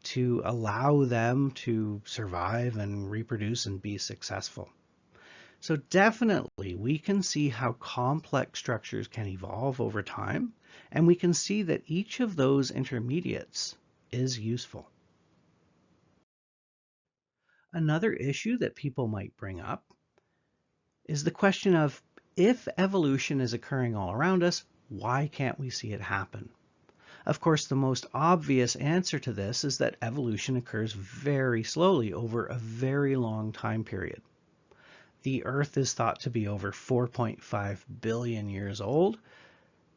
to allow them to survive and reproduce and be successful. So definitely we can see how complex structures can evolve over time, and we can see that each of those intermediates is useful. Another issue that people might bring up is the question of, if evolution is occurring all around us, why can't we see it happen? Of course, the most obvious answer to this is that evolution occurs very slowly over a very long time period. The Earth is thought to be over 4.5 billion years old.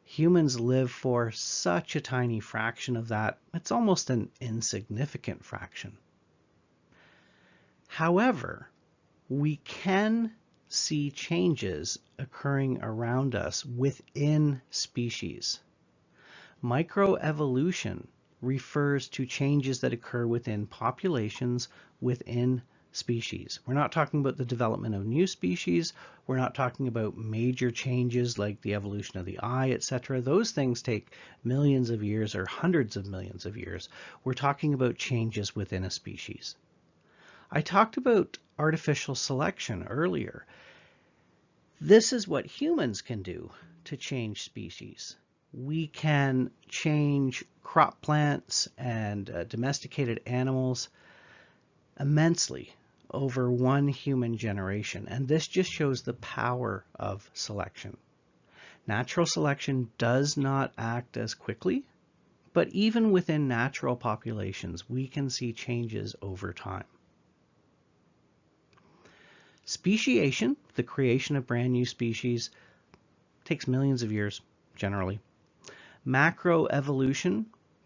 Humans live for such a tiny fraction of that, it's almost an insignificant fraction. However, we can see changes occurring around us within species. Microevolution refers to changes that occur within populations within species. We're not talking about the development of new species. We're not talking about major changes like the evolution of the eye, etc. Those things take millions of years or hundreds of millions of years. We're talking about changes within a species. I talked about artificial selection earlier. This is what humans can do to change species. We can change crop plants and domesticated animals immensely over one human generation, and this just shows the power of selection. Natural selection does not act as quickly, but even within natural populations, we can see changes over time. Speciation, the creation of brand new species, takes millions of years, generally. Macroevolution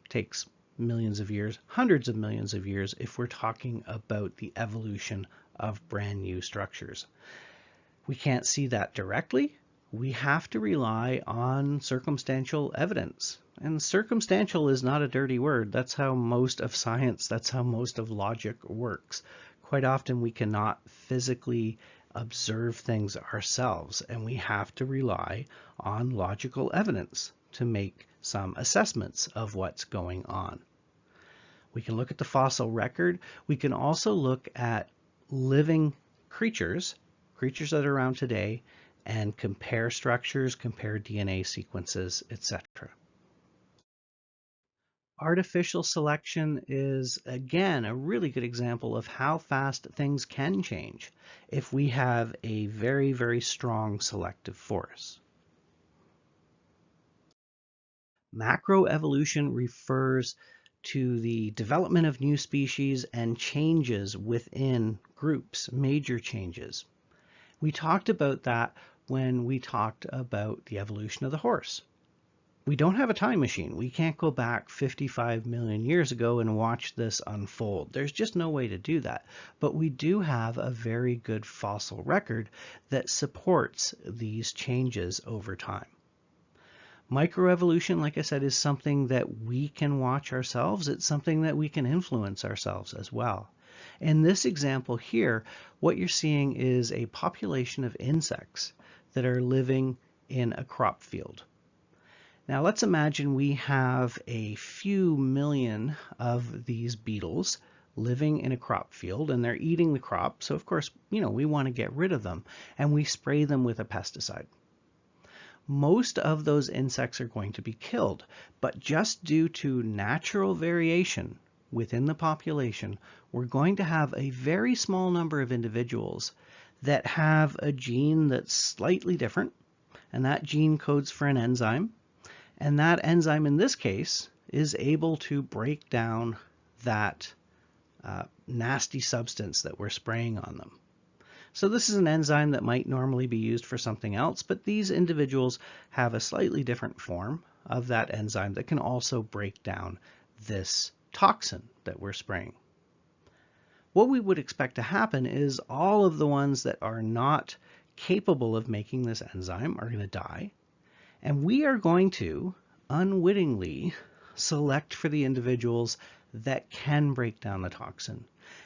takes millions of years, hundreds of millions of years, if we're talking about the evolution of brand new structures. We can't see that directly. We have to rely on circumstantial evidence. And circumstantial is not a dirty word. That's how most of science, that's how most of logic works. Quite often we cannot physically observe things ourselves, and we have to rely on logical evidence to make some assessments of what's going on. We can look at the fossil record. We can also look at living creatures, creatures that are around today, and compare structures, compare DNA sequences, etc. Artificial selection is, again, a really good example of how fast things can change if we have a very, very strong selective force. Macroevolution refers to the development of new species and changes within groups, major changes. We talked about that when we talked about the evolution of the horse. We don't have a time machine. We can't go back 55 million years ago and watch this unfold. There's just no way to do that. But we do have a very good fossil record that supports these changes over time. Microevolution, like I said, is something that we can watch ourselves. It's something that we can influence ourselves as well. In this example here, what you're seeing is a population of insects that are living in a crop field. Now let's imagine we have a few million of these beetles living in a crop field and they're eating the crop. So of course, we want to get rid of them and we spray them with a pesticide. Most of those insects are going to be killed, but just due to natural variation within the population, we're going to have a very small number of individuals that have a gene that's slightly different, and that gene codes for an enzyme. And that enzyme in this case is able to break down that nasty substance that we're spraying on them. So this is an enzyme that might normally be used for something else, but these individuals have a slightly different form of that enzyme that can also break down this toxin that we're spraying. What we would expect to happen is all of the ones that are not capable of making this enzyme are going to die. And we are going to unwittingly select for the individuals that can break down the toxin.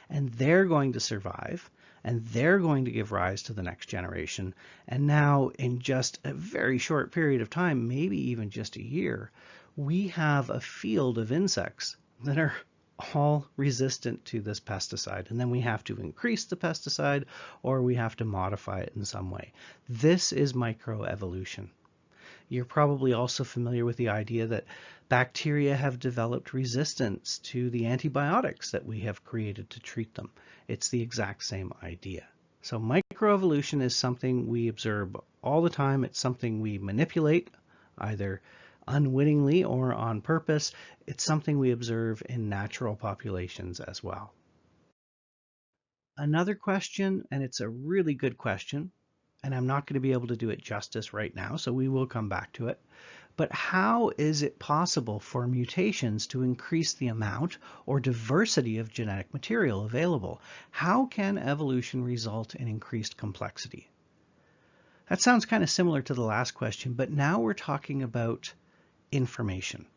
And they're going to survive, and they're going to give rise to the next generation. And now, in just a very short period of time, maybe even just a year, we have a field of insects that are all resistant to this pesticide. And then we have to increase the pesticide, or we have to modify it in some way. This is microevolution. You're probably also familiar with the idea that bacteria have developed resistance to the antibiotics that we have created to treat them. It's the exact same idea. So microevolution is something we observe all the time. It's something we manipulate, either unwittingly or on purpose. It's something we observe in natural populations as well. Another question, and it's a really good question, and I'm not going to be able to do it justice right now, so we will come back to it. But how is it possible for mutations to increase the amount or diversity of genetic material available? How can evolution result in increased complexity? That sounds kind of similar to the last question, but now we're talking about information.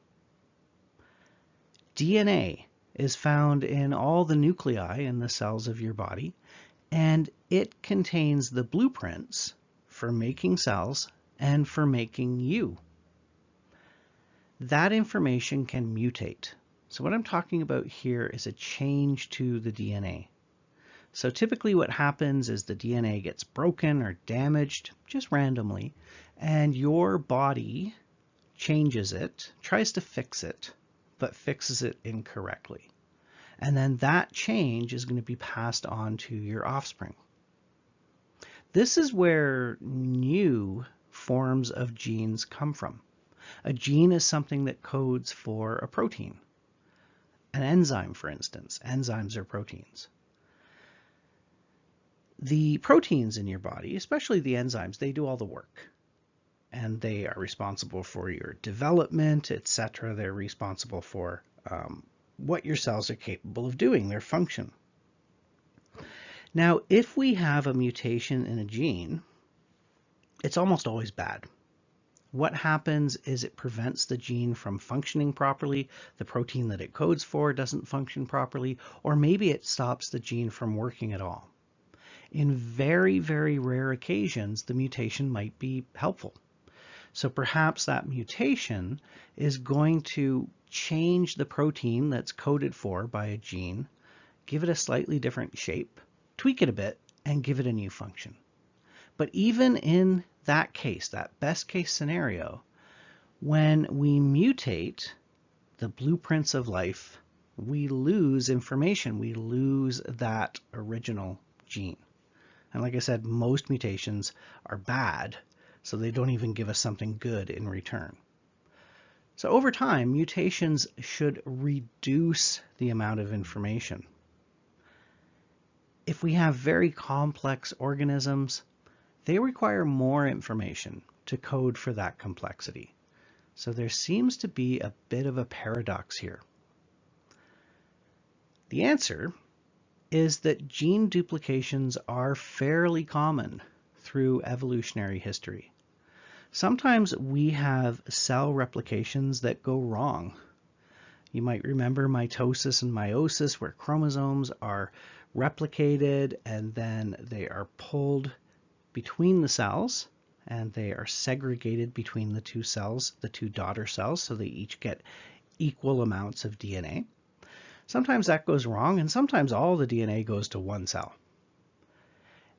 DNA is found in all the nuclei in the cells of your body, and it contains the blueprints for making cells and for making you. That information can mutate. So what I'm talking about here is a change to the DNA. So typically what happens is the DNA gets broken or damaged just randomly, and your body changes it, tries to fix it, but fixes it incorrectly. And then that change is going to be passed on to your offspring. This is where new forms of genes come from. A gene is something that codes for a protein. An enzyme, for instance. Enzymes are proteins. The proteins in your body, especially the enzymes, they do all the work. And they are responsible for your development, etc. They're responsible for what your cells are capable of doing, their function. Now, if we have a mutation in a gene, it's almost always bad. What happens is it prevents the gene from functioning properly, the protein that it codes for doesn't function properly, or maybe it stops the gene from working at all. In very, very rare occasions, the mutation might be helpful. So perhaps that mutation is going to change the protein that's coded for by a gene, give it a slightly different shape, tweak it a bit, and give it a new function. But even in that case, that best case scenario, when we mutate the blueprints of life, we lose information. We lose that original gene. And like I said, most mutations are bad, so they don't even give us something good in return. So over time, mutations should reduce the amount of information. If we have very complex organisms, they require more information to code for that complexity. So there seems to be a bit of a paradox here. The answer is that gene duplications are fairly common through evolutionary history. Sometimes we have cell replications that go wrong. You might remember mitosis and meiosis, where chromosomes are replicated and then they are pulled between the cells and they are segregated between the two cells, the two daughter cells, so they each get equal amounts of DNA. Sometimes that goes wrong, and sometimes all the DNA goes to one cell.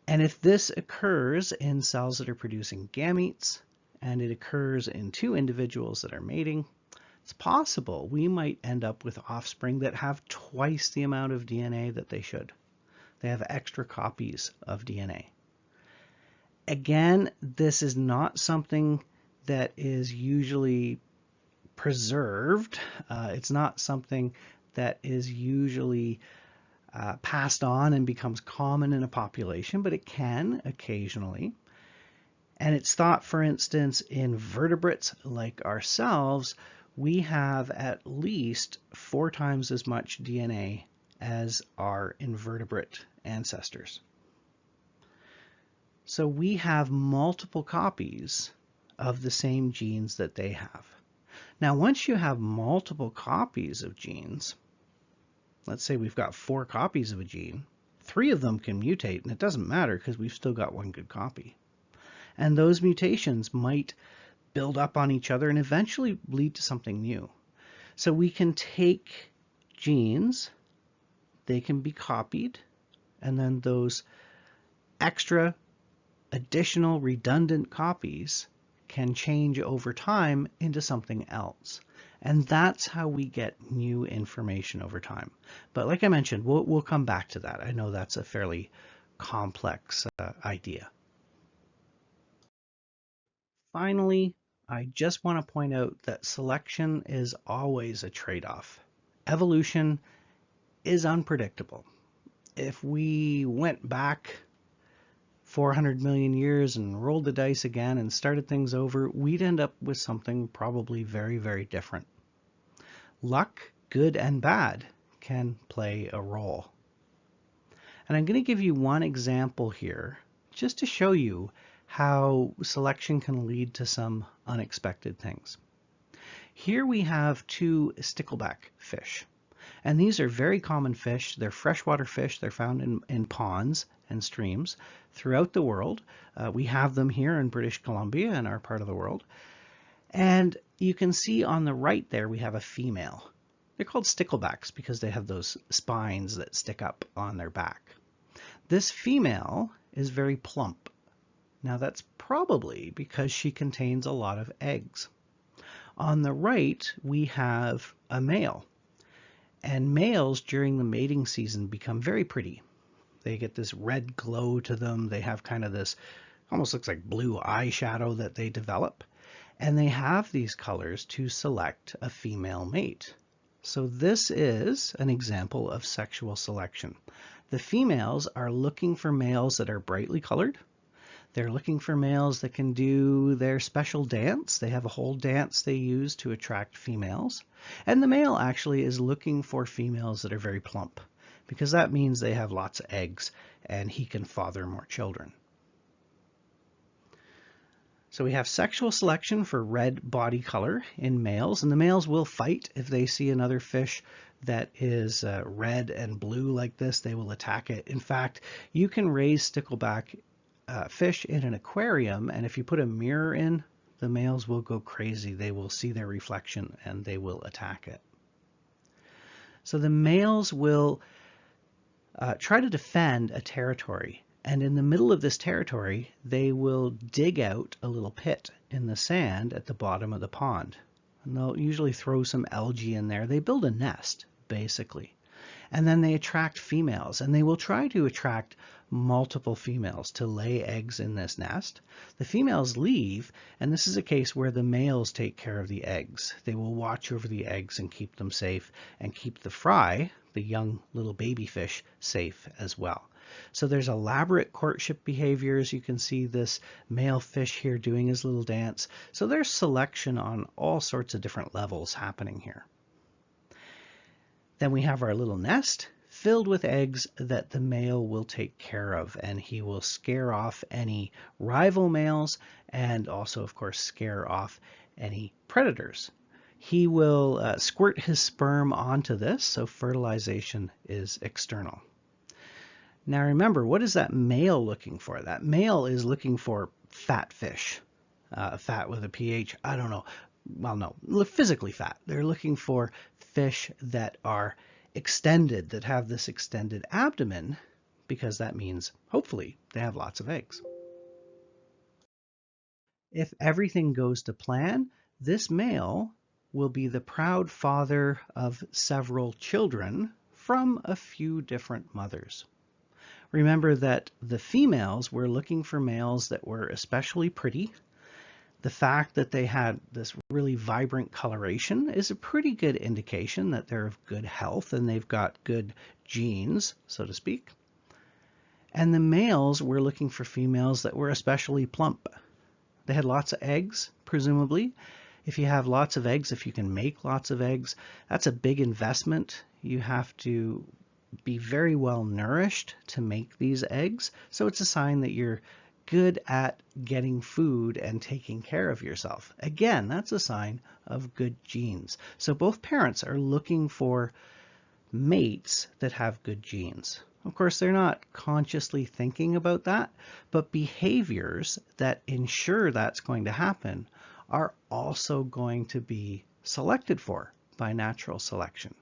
And if this occurs in cells that are producing gametes, and it occurs in two individuals that are mating, it's possible we might end up with offspring that have twice the amount of DNA that they should. They have extra copies of DNA. Again, this is not something that is usually preserved. It's not something that is usually passed on and becomes common in a population, but it can occasionally. And it's thought, for instance, in vertebrates like ourselves, we have at least 4 times as much DNA as our invertebrate ancestors. So we have multiple copies of the same genes that they have. Now, once you have multiple copies of genes, let's say we've got 4 copies of a gene, 3 of them can mutate, and it doesn't matter because we've still got 1 good copy. And those mutations might build up on each other and eventually lead to something new. So we can take genes, they can be copied, and then those extra additional redundant copies can change over time into something else. And that's how we get new information over time. But like I mentioned, we'll come back to that. I know that's a fairly complex idea. Finally, I just want to point out that selection is always a trade-off. Evolution is unpredictable. If we went back 400 million years and rolled the dice again and started things over, we'd end up with something probably very, very different. Luck, good and bad, can play a role. And I'm going to give you one example here just to show you how selection can lead to some unexpected things. Here we have 2 stickleback fish. And these are very common fish. They're freshwater fish. They're found in ponds and streams throughout the world. We have them here in British Columbia, in our part of the world. And you can see on the right there we have a female. They're called sticklebacks because they have those spines that stick up on their back. This female is very plump. Now that's probably because she contains a lot of eggs. On the right we have a male. And males during the mating season become very pretty. They get this red glow to them. They have kind of this, almost looks like blue eyeshadow that they develop. And they have these colors to select a female mate. So this is an example of sexual selection. The females are looking for males that are brightly colored. They're looking for males that can do their special dance. They have a whole dance they use to attract females. And the male actually is looking for females that are very plump, because that means they have lots of eggs and he can father more children. So we have sexual selection for red body color in males, and the males will fight if they see another fish that is red and blue like this. They will attack it. In fact, you can raise stickleback fish in an aquarium, and if you put a mirror in the males will go crazy. They will see their reflection and they will attack it. So the males will try to defend a territory. And in the middle of this territory, they will dig out a little pit in the sand at the bottom of the pond. And they'll usually throw some algae in there. They build a nest, basically. And then they attract females, and they will try to attract multiple females to lay eggs in this nest. The females leave, and this is a case where the males take care of the eggs. They will watch over the eggs and keep them safe, and keep the fry, the young little baby fish, safe as well. So there's elaborate courtship behaviors. You can see this male fish here doing his little dance. So there's selection on all sorts of different levels happening here. Then we have our little nest filled with eggs that the male will take care of, and he will scare off any rival males and also, of course, scare off any predators. He will squirt his sperm onto this, so fertilization is external. Now remember, what is that male looking for? That male is looking for fat fish, fat with a pH, I don't know. Well, no, physically fat. They're looking for fish that are extended, that have this extended abdomen, because that means, hopefully, they have lots of eggs. If everything goes to plan, this male will be the proud father of several children from a few different mothers. Remember that the females were looking for males that were especially pretty. The fact that they had this really vibrant coloration is a pretty good indication that they're of good health and they've got good genes, so to speak. And the males were looking for females that were especially plump. They had lots of eggs, presumably. If you have lots of eggs, if you can make lots of eggs, that's a big investment. You have to be very well nourished to make these eggs. So it's a sign that you're good at getting food and taking care of yourself. Again, that's a sign of good genes. So both parents are looking for mates that have good genes. Of course, they're not consciously thinking about that, but behaviors that ensure that's going to happen are also going to be selected for by natural selection.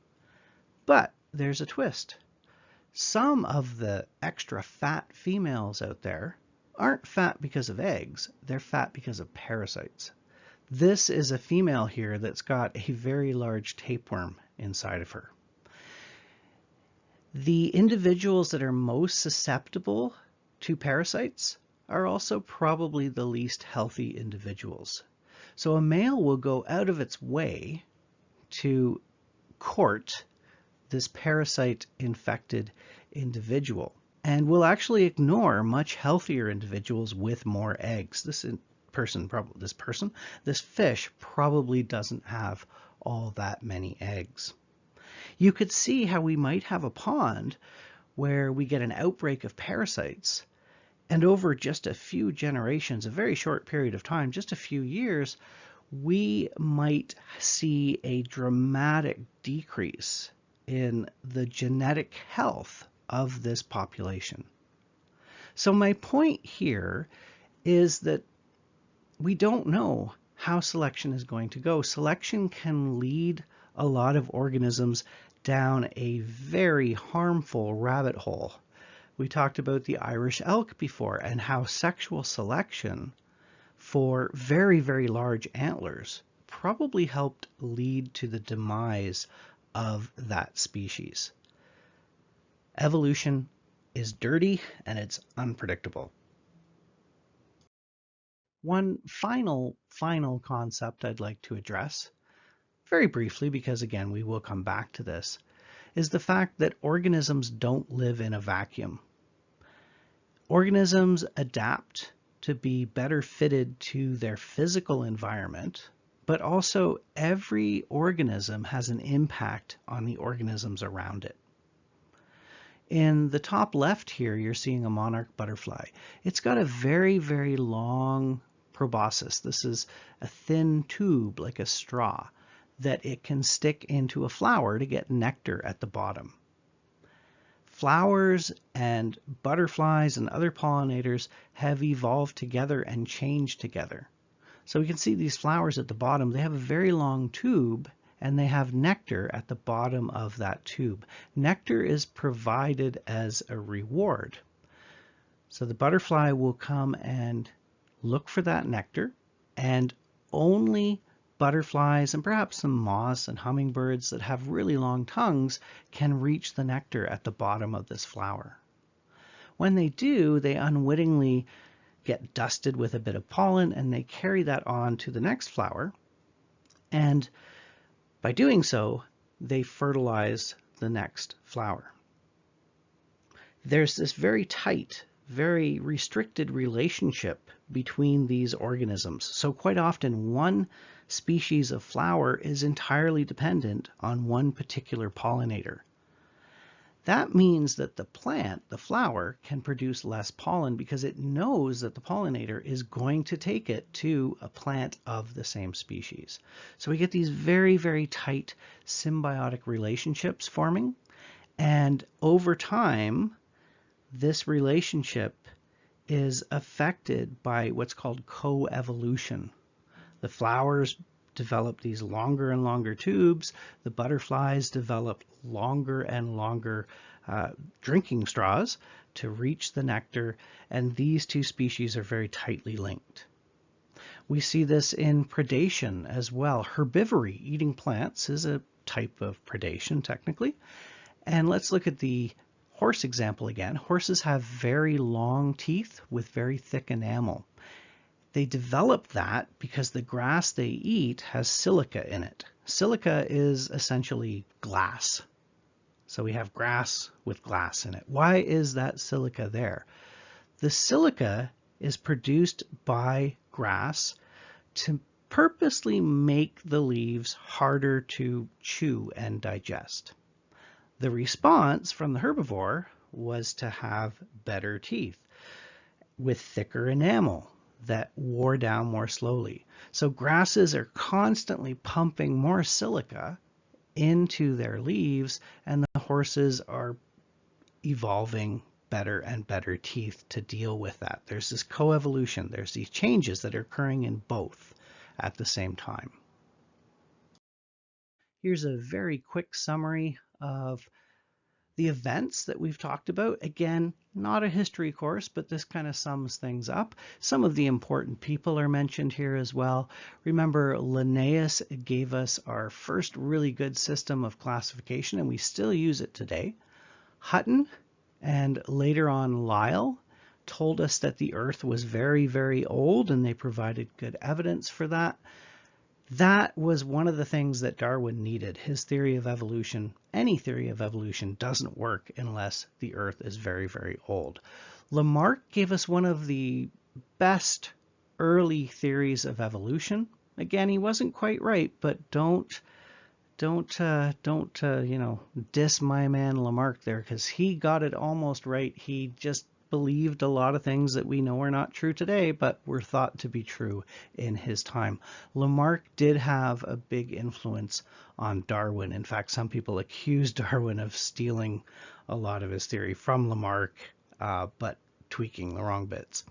But there's a twist. Some of the extra fat females out there aren't fat because of eggs, they're fat because of parasites. This is a female here that's got a very large tapeworm inside of her. The individuals that are most susceptible to parasites are also probably the least healthy individuals. So a male will go out of its way to court this parasite-infected individual, and will actually ignore much healthier individuals with more eggs. This fish probably doesn't have all that many eggs. You could see how we might have a pond where we get an outbreak of parasites, and over just a few generations, a very short period of time, just a few years, we might see a dramatic decrease in the genetic health of this population. So my point here is that we don't know how selection is going to go. Selection can lead a lot of organisms down a very harmful rabbit hole. We talked about the Irish elk before and how sexual selection for very, very large antlers probably helped lead to the demise of that species. Evolution is dirty and it's unpredictable. One final concept I'd like to address, very briefly, because again, we will come back to this, is the fact that organisms don't live in a vacuum. Organisms adapt to be better fitted to their physical environment, but also every organism has an impact on the organisms around it. In the top left here, you're seeing a monarch butterfly. It's got a very, very long proboscis. This is a thin tube, like a straw, that it can stick into a flower to get nectar at the bottom. Flowers and butterflies and other pollinators have evolved together and changed together. So we can see these flowers at the bottom, they have a very long tube and they have nectar at the bottom of that tube. Nectar is provided as a reward. So the butterfly will come and look for that nectar, and only butterflies and perhaps some moths and hummingbirds that have really long tongues can reach the nectar at the bottom of this flower. When they do, they unwittingly get dusted with a bit of pollen and they carry that on to the next flower. And by doing so, they fertilize the next flower. There's this very tight, very restricted relationship between these organisms. So quite often one species of flower is entirely dependent on one particular pollinator. That means that the plant, the flower, can produce less pollen because it knows that the pollinator is going to take it to a plant of the same species. So we get these very, very tight symbiotic relationships forming. And over time, this relationship is affected by what's called coevolution. The flowers develop these longer and longer tubes. The butterflies develop longer and longer drinking straws to reach the nectar, and these two species are very tightly linked. We see this in predation as well. Herbivory, eating plants, is a type of predation technically. And let's look at the horse example again. Horses have very long teeth with very thick enamel. They develop that because the grass they eat has silica in it. Silica is essentially glass. So we have grass with glass in it. Why is that silica there? The silica is produced by grass to purposely make the leaves harder to chew and digest. The response from the herbivore was to have better teeth with thicker enamel that wore down more slowly. So grasses are constantly pumping more silica into their leaves, and the horses are evolving better and better teeth to deal with that. There's this coevolution. There's these changes that are occurring in both at the same time. Here's a very quick summary of the events that we've talked about. Again, not a history course, but this kind of sums things up. Some of the important people are mentioned here as well. Remember, Linnaeus gave us our first really good system of classification, and we still use it today. Hutton and later on Lyell told us that the Earth was very, very old, and they provided good evidence for that. That was one of the things that Darwin needed. His theory of evolution, any theory of evolution, doesn't work unless the Earth is very, very old. Lamarck gave us one of the best early theories of evolution. Again, he wasn't quite right, but don't diss my man Lamarck there, because he got it almost right. He just believed a lot of things that we know are not true today, but were thought to be true in his time. Lamarck did have a big influence on Darwin. In fact, some people accuse Darwin of stealing a lot of his theory from Lamarck, but tweaking the wrong bits.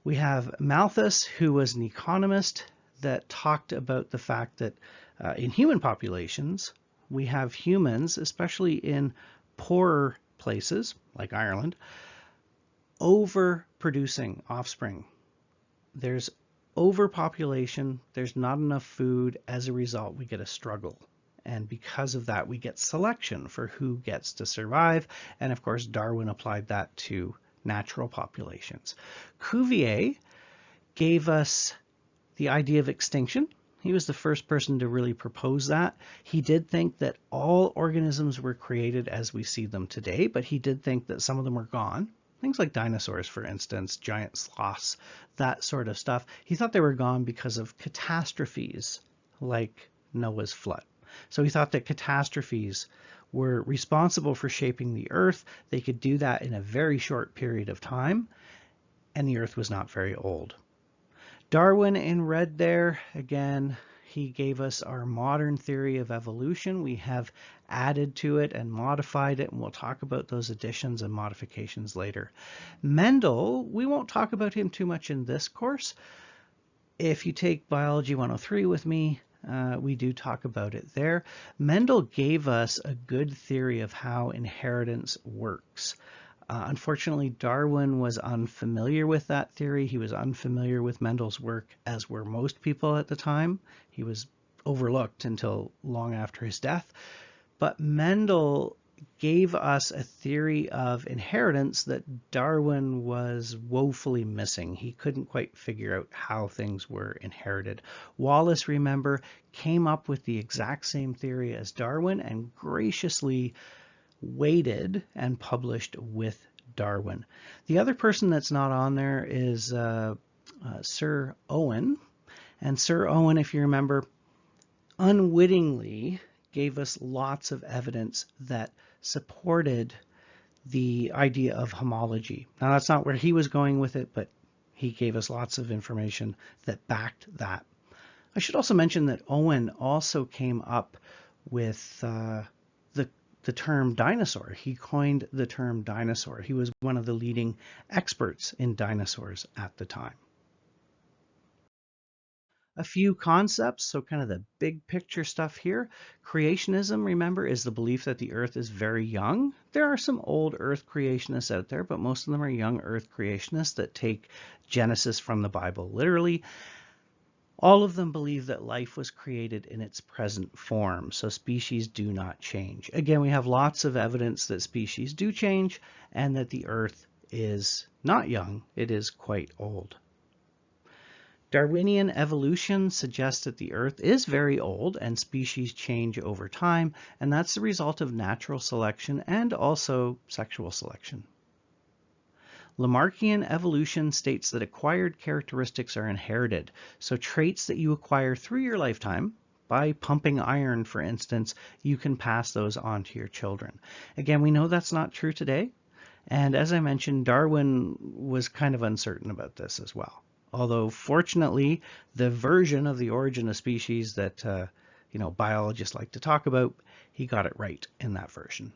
We have Malthus, who was an economist that talked about the fact that in human populations, we have humans, especially in poorer places like Ireland, overproducing offspring. There's overpopulation, there's not enough food. As a result, we get a struggle. And because of that, we get selection for who gets to survive. And of course, Darwin applied that to natural populations. Cuvier gave us the idea of extinction. He was the first person to really propose that. He did think that all organisms were created as we see them today, but he did think that some of them were gone. Things like dinosaurs, for instance, giant sloths, that sort of stuff. He thought they were gone because of catastrophes like Noah's flood. So he thought that catastrophes were responsible for shaping the Earth. They could do that in a very short period of time, and the Earth was not very old. Darwin in red there, again, he gave us our modern theory of evolution. We have added to it and modified it, and we'll talk about those additions and modifications later. Mendel, we won't talk about him too much in this course, If you take Biology 103 with me, we do talk about it there. Mendel gave us a good theory of how inheritance works. Unfortunately, Darwin was unfamiliar with that theory. He was unfamiliar with Mendel's work, as were most people at the time. He was overlooked until long after his death. But Mendel gave us a theory of inheritance that Darwin was woefully missing. He couldn't quite figure out how things were inherited. Wallace, remember, came up with the exact same theory as Darwin and graciously waited and published with Darwin. The other person that's not on there is Sir Owen. And Sir Owen, if you remember, unwittingly gave us lots of evidence that supported the idea of homology. Now, that's not where he was going with it, but he gave us lots of information that backed that. I should also mention that Owen also came up with the term dinosaur. He coined the term dinosaur. He was one of the leading experts in dinosaurs at the time. A few concepts, so kind of the big picture stuff here. Creationism, remember, is the belief that the Earth is very young. There are some old Earth creationists out there, but most of them are young Earth creationists that take Genesis from the Bible literally. All of them believe that life was created in its present form, so species do not change. Again, we have lots of evidence that species do change and that the Earth is not young, it is quite old. Darwinian evolution suggests that the Earth is very old and species change over time, and that's the result of natural selection and also sexual selection. Lamarckian evolution states that acquired characteristics are inherited, so traits that you acquire through your lifetime, by pumping iron, for instance, you can pass those on to your children. Again, we know that's not true today, and as I mentioned, Darwin was kind of uncertain about this as well. Although, fortunately, the version of the origin of species that biologists like to talk about, he got it right in that version.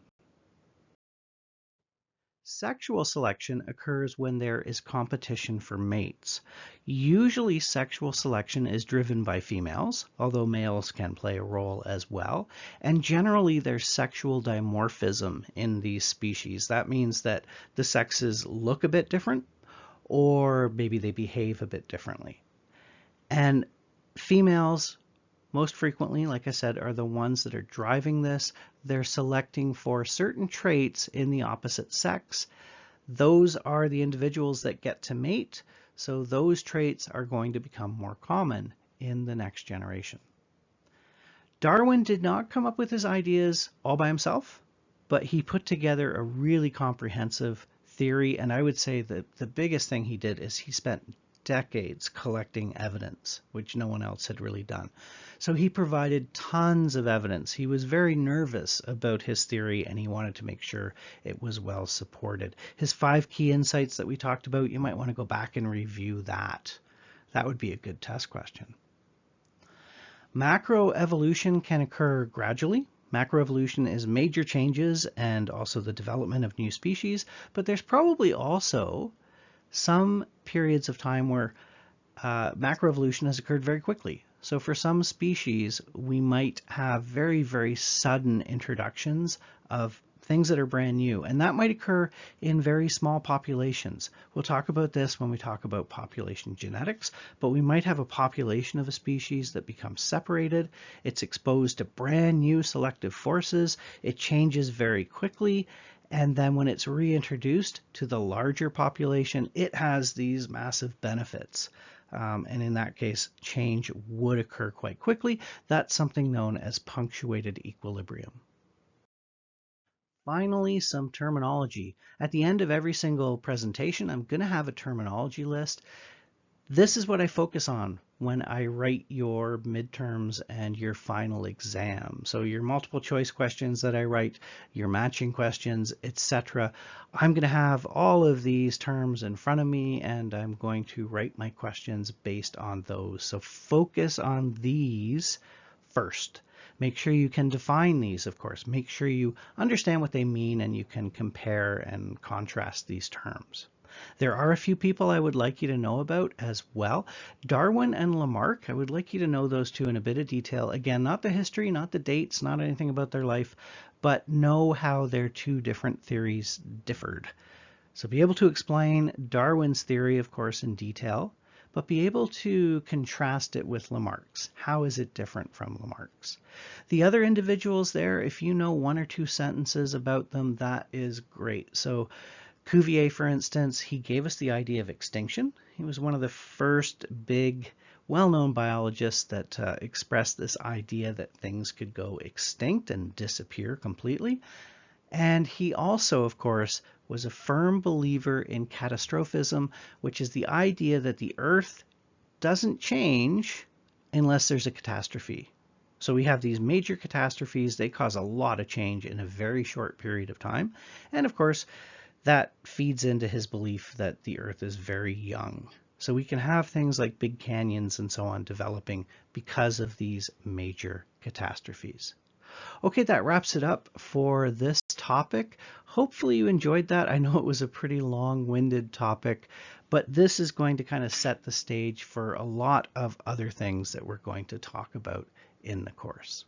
Sexual selection occurs when there is competition for mates. Usually sexual selection is driven by females, although males can play a role as well. And generally there's sexual dimorphism in these species. That means that the sexes look a bit different, or maybe they behave a bit differently. And females, most frequently, like I said, are the ones that are driving this. They're selecting for certain traits in the opposite sex. Those are the individuals that get to mate, so those traits are going to become more common in the next generation. Darwin did not come up with his ideas all by himself, but he put together a really comprehensive theory, and I would say that the biggest thing he did is he spent decades collecting evidence, which no one else had really done. So he provided tons of evidence. He was very nervous about his theory, and he wanted to make sure it was well supported. His 5 key insights that we talked about, you might want to go back and review that. That would be a good test question. Macroevolution can occur gradually. Macroevolution is major changes and also the development of new species, but there's probably also some periods of time where macroevolution has occurred very quickly. So for some species, we might have very, very sudden introductions of things that are brand new, and that might occur in very small populations. We'll talk about this when we talk about population genetics, but we might have a population of a species that becomes separated. It's exposed to brand new selective forces. It changes very quickly. And then when it's reintroduced to the larger population, it has these massive benefits. And in that case, change would occur quite quickly. That's something known as punctuated equilibrium. Finally, some terminology. At the end of every single presentation, I'm going to have a terminology list. This is what I focus on when I write your midterms and your final exam. So your multiple choice questions that I write, your matching questions, etc. I'm going to have all of these terms in front of me, and I'm going to write my questions based on those. So focus on these first. Make sure you can define these, of course. Make sure you understand what they mean and you can compare and contrast these terms. There are a few people I would like you to know about as well. Darwin and Lamarck, I would like you to know those two in a bit of detail. Again, not the history, not the dates, not anything about their life, but know how their two different theories differed. So be able to explain Darwin's theory, of course, in detail, but be able to contrast it with Lamarck's. How is it different from Lamarck's? The other individuals there, if you know one or two sentences about them, that is great. So Cuvier, for instance, he gave us the idea of extinction. He was one of the first big, well-known biologists that expressed this idea that things could go extinct and disappear completely. And he also, of course, was a firm believer in catastrophism, which is the idea that the Earth doesn't change unless there's a catastrophe. So we have these major catastrophes. They cause a lot of change in a very short period of time. And of course, that feeds into his belief that the Earth is very young. So we can have things like big canyons and so on developing because of these major catastrophes. Okay, that wraps it up for this topic. Hopefully you enjoyed that. I know it was a pretty long-winded topic, but this is going to kind of set the stage for a lot of other things that we're going to talk about in the course.